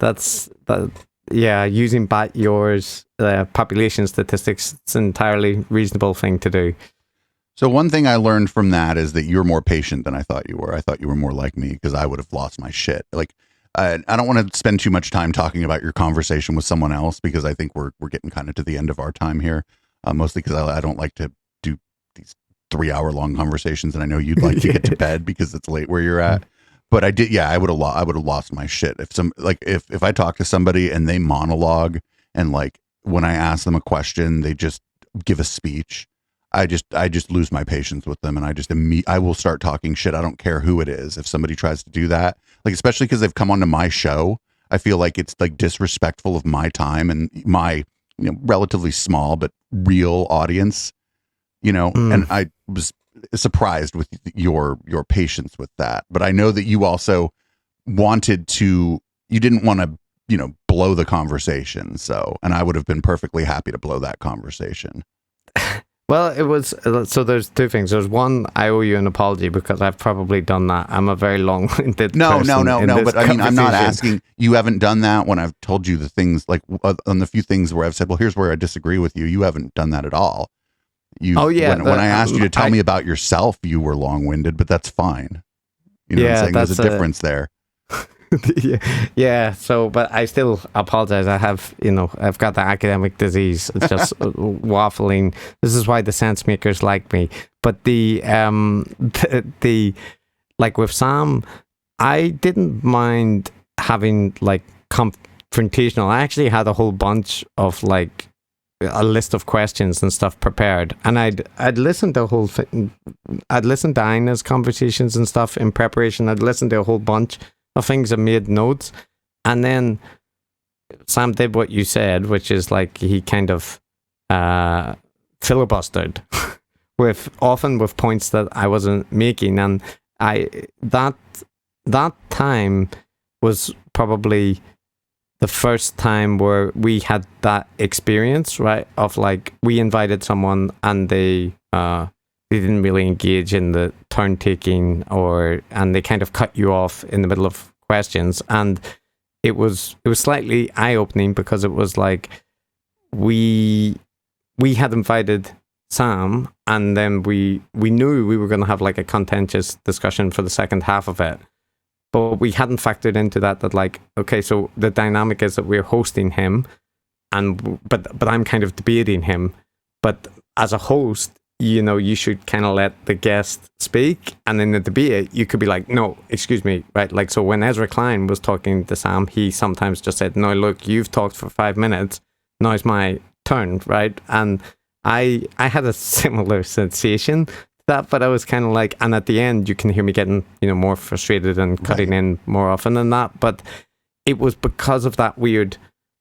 A: that's that. Yeah, using yours population statistics, it's an entirely reasonable thing to do.
B: So one thing I learned from that is that you're more patient than I thought you were. I thought you were more like me, because I would have lost my shit. Like, I don't want to spend too much time talking about your conversation with someone else, because I think we're getting kind of to the end of our time here. Mostly because I don't like to do these 3-hour-long conversations, and I know you'd like to get to bed because it's late where you're at. But I did, yeah. I would have lost my shit if I talk to somebody and they monologue, and, like, when I ask them a question, they just give a speech. I just lose my patience with them, and I will start talking shit. I don't care who it is. If somebody tries to do that, like, especially because they've come onto my show, I feel like it's, like, disrespectful of my time and my relatively small but real audience. And I was surprised with your patience with that. But I know that you also you didn't want to, blow the conversation. So, and I would have been perfectly happy to blow that conversation.
A: Well, it was, so there's two things. There's one, I owe you an apology because I've probably done that. I'm a very long-winded person.
B: No, but I mean, I'm not asking, you haven't done that when I've told you the things, like, on the few things where I've said, well, here's where I disagree with you. You haven't done that at all. When I asked you to tell me about yourself, you were long-winded, but that's fine. What I'm saying? There's a difference there.
A: Yeah. So, but I still apologize. I have, I've got the academic disease. It's just waffling. This is why the sense makers like me. But the like with Sam, I didn't mind having like confrontational. I actually had a whole bunch of like a list of questions and stuff prepared, and I'd listened to a whole thing. I'd listened to Ina's conversations and stuff in preparation. I'd listened to a whole bunch of things and made notes, and then Sam did what you said, which is like he kind of filibustered often with points that I wasn't making, and that time was probably the first time where we had that experience, right? Of like, we invited someone and they didn't really engage in the turn taking, and they kind of cut you off in the middle of questions. And it was slightly eye opening, because it was like we had invited Sam, and then we knew we were going to have like a contentious discussion for the second half of it. But we hadn't factored into that like, okay, so the dynamic is that we're hosting him, but I'm kind of debating him. But as a host, you know, you should kind of let the guest speak, and in the debate, you could be like, no, excuse me, right? Like, so when Ezra Klein was talking to Sam, he sometimes just said, no, look, you've talked for 5 minutes, now it's my turn, right? And I had a similar sensation to that, but I was kind of like, and at the end, you can hear me getting, you know, more frustrated and cutting in more often than that. But it was because of that weird,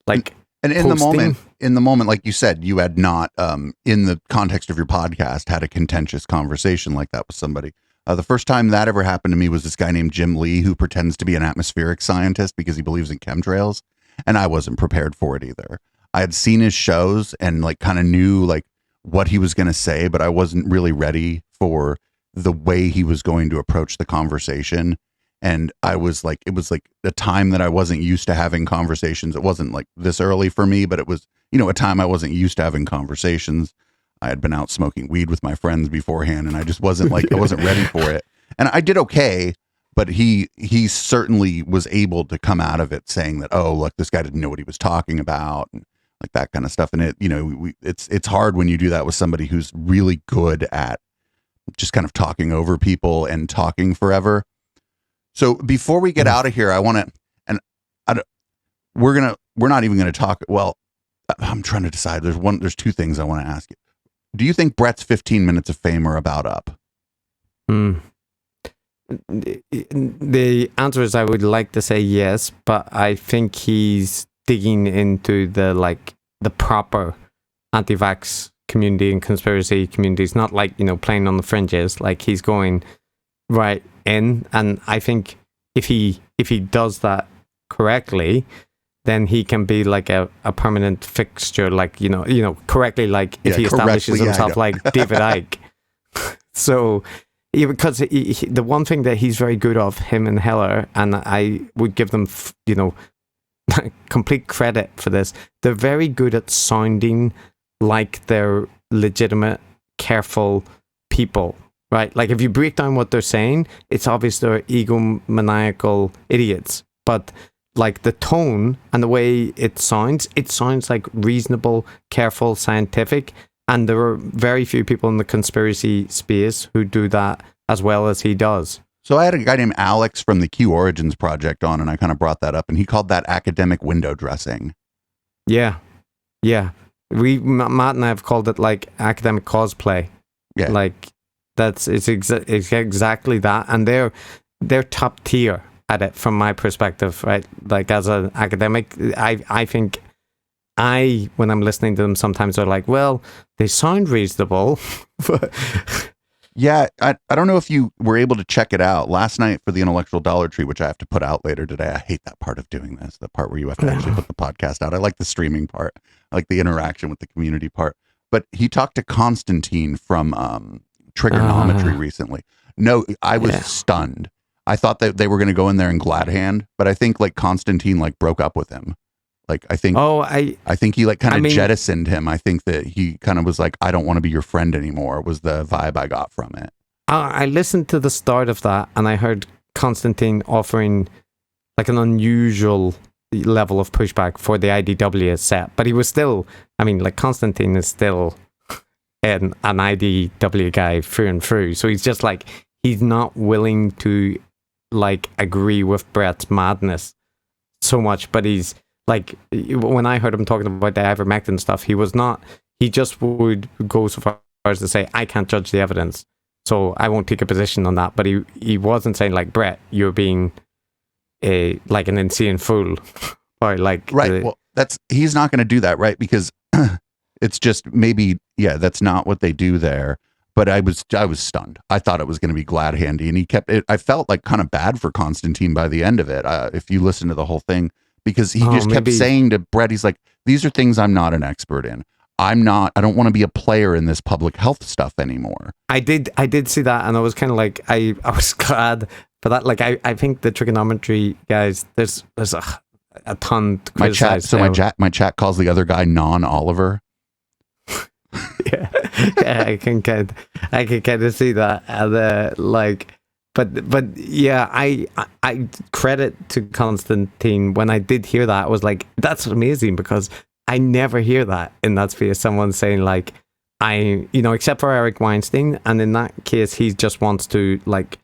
A: like,
B: and in
A: hosting.
B: the moment, like you said, you had not, in the context of your podcast, had a contentious conversation like that with somebody. The first time that ever happened to me was this guy named Jim Lee, who pretends to be an atmospheric scientist because he believes in chemtrails, and I wasn't prepared for it either. I had seen his shows and like kind of knew like what he was going to say, but I wasn't really ready for the way he was going to approach the conversation. And I was like, it was like a time that I wasn't used to having conversations. It wasn't like this early for me, but it was, you know, a time I wasn't used to having conversations. I had been out smoking weed with my friends beforehand, and I just wasn't like, I wasn't ready for it. And I did okay, but he certainly was able to come out of it saying that, oh, look, this guy didn't know what he was talking about, and like that kind of stuff. And it, you know, it's hard when you do that with somebody who's really good at just kind of talking over people and talking forever. So before we get out of here, I want to, and we're not even going to talk. Well, I'm trying to decide. There's two things I want to ask you. Do you think Brett's 15 minutes of fame are about up?
A: The answer is I would like to say yes, but I think he's digging into the proper anti-vax community and conspiracy communities, not like, you know, playing on the fringes. Like, he's going right in, and I think if he does that correctly, then he can be like a permanent fixture, like, you know, correctly, like if he establishes himself like David Icke. So, because the one thing that he's very good of, him and Heller, and I would give them, you know, complete credit for this, they're very good at sounding like they're legitimate, careful people, right? Like, if you break down what they're saying, it's obvious they're egomaniacal idiots, but like the tone and the way it sounds like reasonable, careful, scientific. And there are very few people in the conspiracy space who do that as well as he does.
B: So I had a guy named Alex from the Q Origins Project on, and I kind of brought that up, and he called that academic window dressing.
A: Yeah. Matt and I have called it like academic cosplay.
B: Yeah.
A: Like, it's exactly that. And they're top tier at it from my perspective, right? Like, as an academic, I think when I'm listening to them, sometimes they're like, well, they sound reasonable.
B: Yeah, I don't know if you were able to check it out last night for the Intellectual Dollar Tree, which I have to put out later today. I hate that part of doing this, the part where you have to actually put the podcast out. I like the streaming part. I like the interaction with the community part. But he talked to Constantine from Trigonometry recently. No, I was stunned. I thought that they were going to go in there in glad hand, but I think like Constantine like broke up with him. Like, I think he like kind of jettisoned him. I think that he kind of was like, I don't want to be your friend anymore, was the vibe I got from it.
A: I listened to the start of that, and I heard Constantine offering like an unusual level of pushback for the IDW set, but he was still, I mean, like, Constantine is still an IDW guy through and through. So he's just like, he's not willing to like agree with Brett's madness so much, but he's like, when I heard him talking about the ivermectin stuff, he just would go so far as to say, I can't judge the evidence, so I won't take a position on that. But he wasn't saying like, Brett, you're being like an insane fool. Or like,
B: right. Well, he's not going to do that, right? Because it's just maybe, that's not what they do there. But I was stunned. I thought it was going to be glad handy, and he kept it. I felt like kind of bad for Constantine by the end of it. If you listen to the whole thing, because he just kept saying to Brett, he's like, "These are things I'm not an expert in. I don't want to be a player in this public health stuff anymore." I did
A: see that, and I was kind of like, I was glad for that. Like, I think the trigonometry guys, there's a ton to criticize.
B: My chat calls the other guy non-Oliver.
A: Yeah, I can kind of see that. But yeah, I credit to Constantine. When I did hear that, I was like, that's amazing, because I never hear that in that space. Someone saying like, except for Eric Weinstein, and in that case, he just wants to like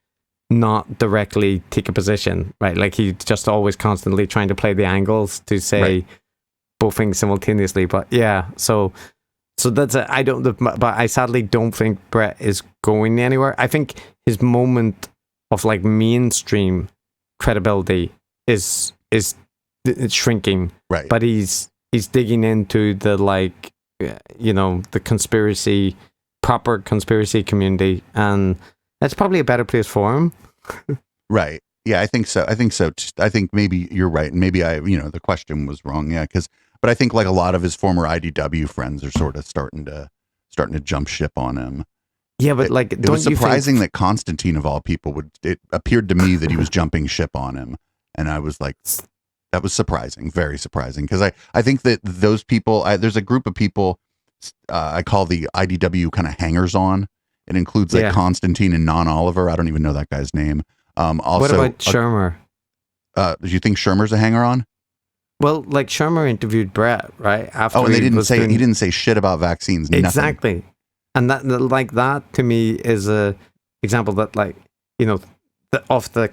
A: not directly take a position, right? Like, he's just always constantly trying to play the angles to say both things simultaneously. But yeah, so that's but I sadly don't think Brett is going anywhere. I think his moment of like mainstream credibility is shrinking,
B: right?
A: But he's digging into the like, the proper conspiracy community, and that's probably a better place for him.
B: Right. Yeah, I think so. I think maybe you're right. And maybe the question was wrong. Yeah. But I think like a lot of his former IDW friends are sort of starting to jump ship on him.
A: Yeah. But
B: it was surprising that Constantine of all people it appeared to me that he was jumping ship on him. And I was like, that was surprising, very surprising. Cause I think that those people, there's a group of people I call the IDW kind of hangers on. It includes like Constantine and non-Oliver. I don't even know that guy's name. Also,
A: what about Shermer?
B: Do you think Shermer's a hanger-on?
A: Well, like Shermer interviewed Brett right after.
B: Oh, and he didn't say shit about vaccines.
A: Exactly,
B: nothing.
A: And that to me is a example that like of the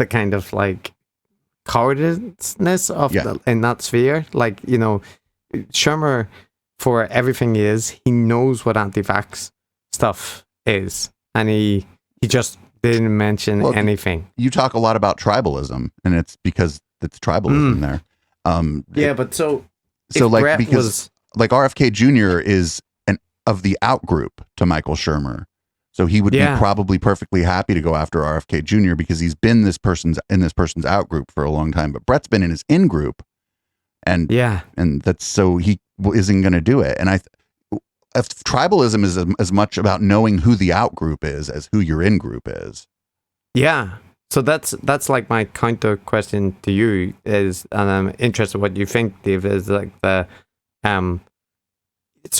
A: kind of like cowardice of in that sphere. Like Shermer, for everything he knows what anti-vax stuff is, and he just didn't mention anything.
B: You talk a lot about tribalism, and it's because it's tribalism there.
A: But so
B: like because like RFK Jr. is of the out group to Michael Shermer, so he would be probably perfectly happy to go after RFK Jr. because he's been in this person's out group for a long time. But Brett's been in his in group, and that's so he isn't going to do it. And if tribalism is as much about knowing who the out group is as who your in group is.
A: Yeah. So that's like my counter question to you is, and I'm interested what you think, Dave, is like so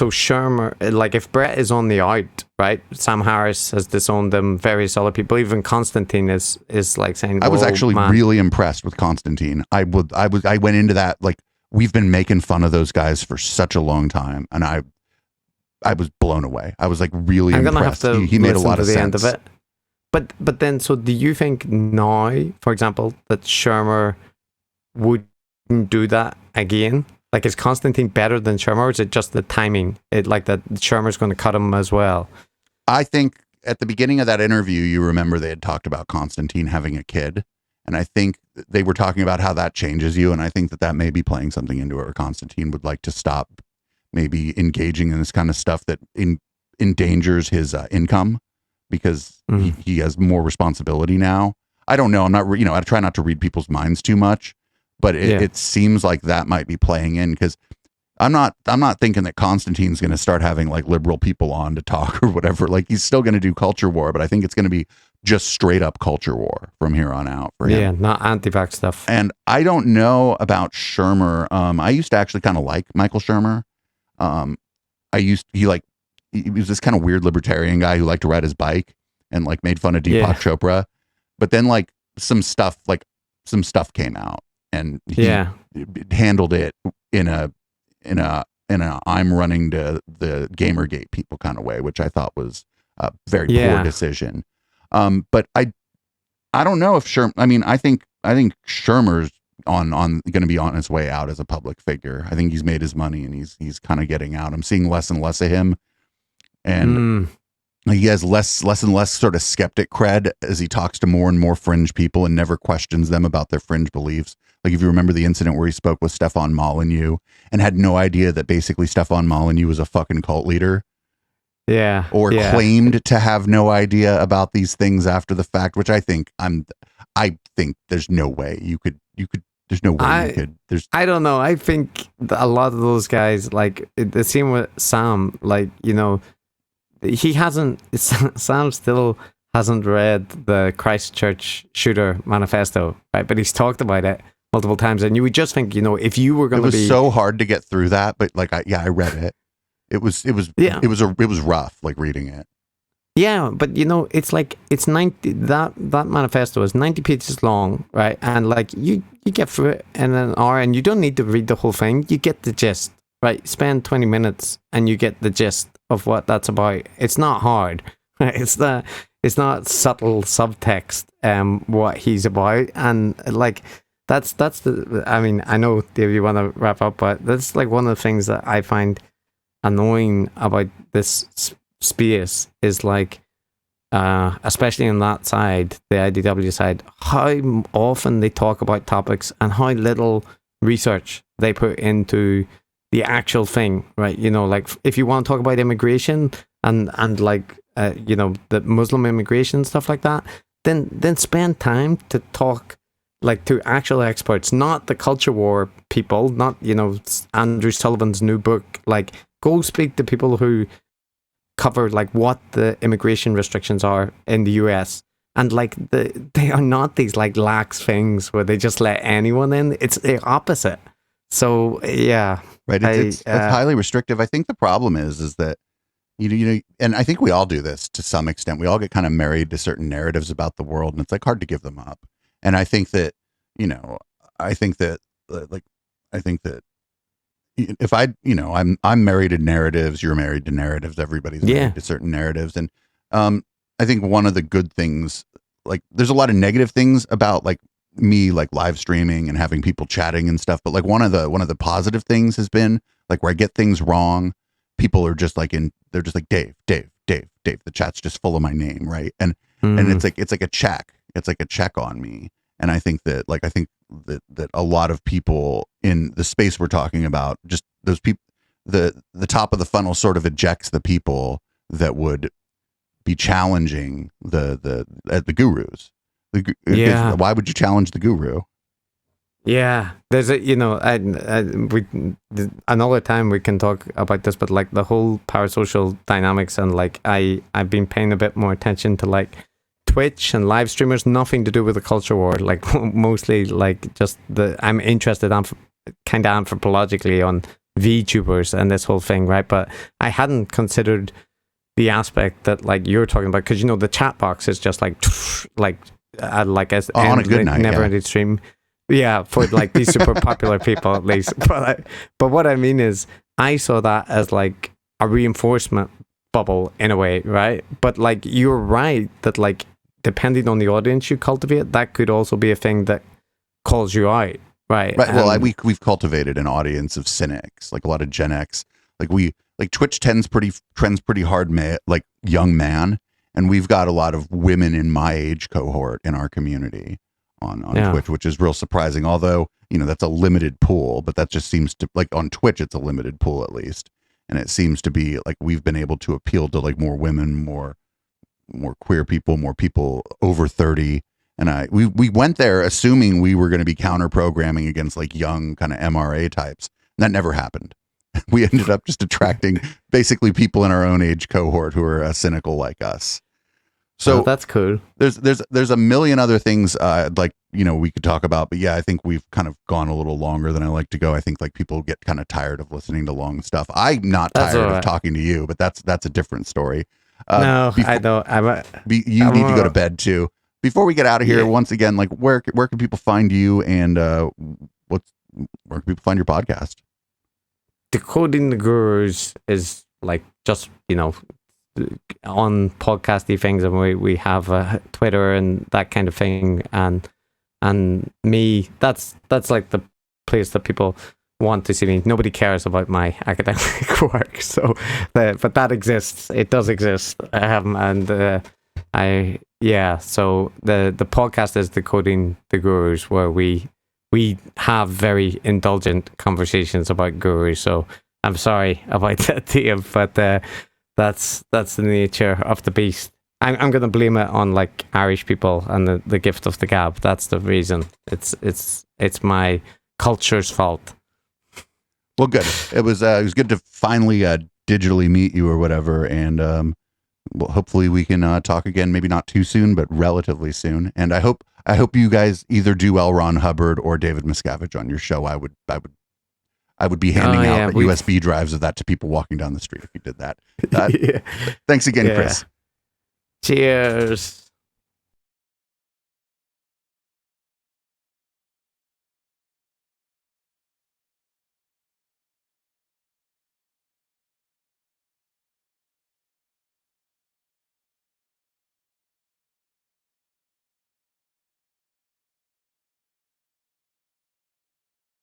A: Shermer, like if Brett is on the out, right? Sam Harris has disowned them, various other people, even Constantine is like saying,
B: I was actually really impressed with Constantine. I went into that, like, we've been making fun of those guys for such a long time, and I was blown away. I was like really impressed. He made a lot of sense. End of it.
A: But then, so do you think now, for example, that Shermer wouldn't do that again? Like, is Constantine better than Shermer, or is it just the timing? Like that Shermer's going to cut him as well?
B: I think at the beginning of that interview, you remember they had talked about Constantine having a kid. And I think they were talking about how that changes you. And I think that may be playing something into it, or Constantine would like to stop maybe engaging in this kind of stuff that endangers his income, because he has more responsibility now. I don't know. I'm not, I try not to read people's minds too much, but it seems like that might be playing in, because I'm not thinking that Constantine's going to start having like liberal people on to talk or whatever. Like, he's still going to do culture war, but I think it's going to be just straight up culture war from here on out for him.
A: Yeah, not anti-vax stuff.
B: And I don't know about Shermer. I used to actually kind of like Michael Shermer. He was this kind of weird libertarian guy who liked to ride his bike and like made fun of Deepak Chopra. But then like some stuff came out, and he handled it in a I'm running to the Gamergate people kind of way, which I thought was a very poor decision. But I don't know if Sherm. I mean, I think Shermer's on going to be on his way out as a public figure. I think he's made his money and he's kind of getting out. I'm seeing less and less of him, and he has less and less sort of skeptic cred as he talks to more and more fringe people and never questions them about their fringe beliefs. Like if you remember the incident where he spoke with Stefan Molyneux and had no idea that basically Stefan Molyneux was a fucking cult leader.
A: Yeah.
B: Or claimed to have no idea about these things after the fact, which I think there's no way you could there's no way you could.
A: I don't know. I think a lot of those guys, like the same with Sam, like, you know, Sam still hasn't read the Christchurch shooter manifesto, right? But he's talked about it multiple times, and you would just think, you know, if you were going to be...
B: It was so hard to get through that, but like, I read it. It was rough, like reading it.
A: Yeah, but you know, it's like it's 90. That manifesto is 90 pages long, right? And like you get through it in an hour, and you don't need to read the whole thing. You get the gist, right? Spend 20 minutes, and you get the gist of what that's about. It's not hard, right? It's not subtle subtext. What he's about, and like that's the. I mean, I know, Dave, you want to wrap up, but that's like one of the things that I find annoying about this space is like, especially on that side, the IDW side, how often they talk about topics and how little research they put into the actual thing, right? You know, like if you want to talk about immigration and like you know, the Muslim immigration, stuff like that, then spend time to talk like to actual experts, not the culture war people, not, you know, Andrew Sullivan's new book. Like, go speak to people who cover like what the immigration restrictions are in the US, and like they are not these like lax things where they just let anyone in. It's the opposite. So yeah,
B: right. It's highly restrictive. I think the problem is that you know, and I think we all do this to some extent. We all get kind of married to certain narratives about the world, and it's like hard to give them up. And I think that, you know, I think that if I'm married to narratives, you're married to narratives, everybody's married to certain narratives. And I think one of the good things, like there's a lot of negative things about like me, like live streaming and having people chatting and stuff. But like one of the positive things has been like where I get things wrong, people are just like they're just like, Dave. The chat's just full of my name. Right. And it's like a check. It's like a check on me. And I think that a lot of people in the space we're talking about, just those people, the top of the funnel sort of ejects the people that would be challenging the gurus. Why would you challenge the guru?
A: Yeah, there's a, you know, another time we can talk about this, but like the whole parasocial dynamics, and like I've been paying a bit more attention to like Twitch and live streamers, nothing to do with the culture war, like mostly like just I'm interested kind of anthropologically on VTubers and this whole thing, right? But I hadn't considered the aspect that like you're talking about, because you know the chat box is just like as
B: on a good night,
A: never ending stream. Yeah, for like these super popular people at least. But what I mean is, I saw that as like a reinforcement bubble in a way, right? But like you're right that like depending on the audience you cultivate, that could also be a thing that calls you out, right?
B: Right. Well, we've cultivated an audience of cynics, like a lot of Gen X. Like Twitch trends pretty hard, like young man, and we've got a lot of women in my age cohort in our community on Twitch, which is real surprising. Although, you know, that's a limited pool, but that just seems to, like, on Twitch it's a limited pool at least, and it seems to be like we've been able to appeal to like more women, more queer people, more people over 30. And we went there assuming we were going to be counter programming against like young kind of MRA types. That never happened. We ended up just attracting basically people in our own age cohort who are cynical like us. So
A: that's cool.
B: There's a million other things like, you know, we could talk about, but yeah, I think we've kind of gone a little longer than I like to go. I think like people get kind of tired of listening to long stuff. I'm not tired of talking to you, but that's a different story.
A: No, I don't.
B: You need to go to bed too. Before we get out of here, once again, like where can people find you, and where can people find your podcast?
A: Decoding the Gurus is like just, you know, on podcasty things, and we have Twitter and that kind of thing, and me, that's like the place that people want to see me. Nobody cares about my academic work, so but that exists. It does exist, and so the podcast is Decoding the Gurus, where we have very indulgent conversations about gurus. So I'm sorry about that, Dave, but that's the nature of the beast. I'm going to blame it on like Irish people and the gift of the gab. That's the reason. It's my culture's fault.
B: Well, good. It was good to finally digitally meet you or whatever, and well, hopefully we can talk again. Maybe not too soon, but relatively soon. And I hope you guys either do L. Ron Hubbard or David Miscavige on your show. I would be handing out USB drives of that to people walking down the street if you did that. Thanks again, Chris.
A: Cheers.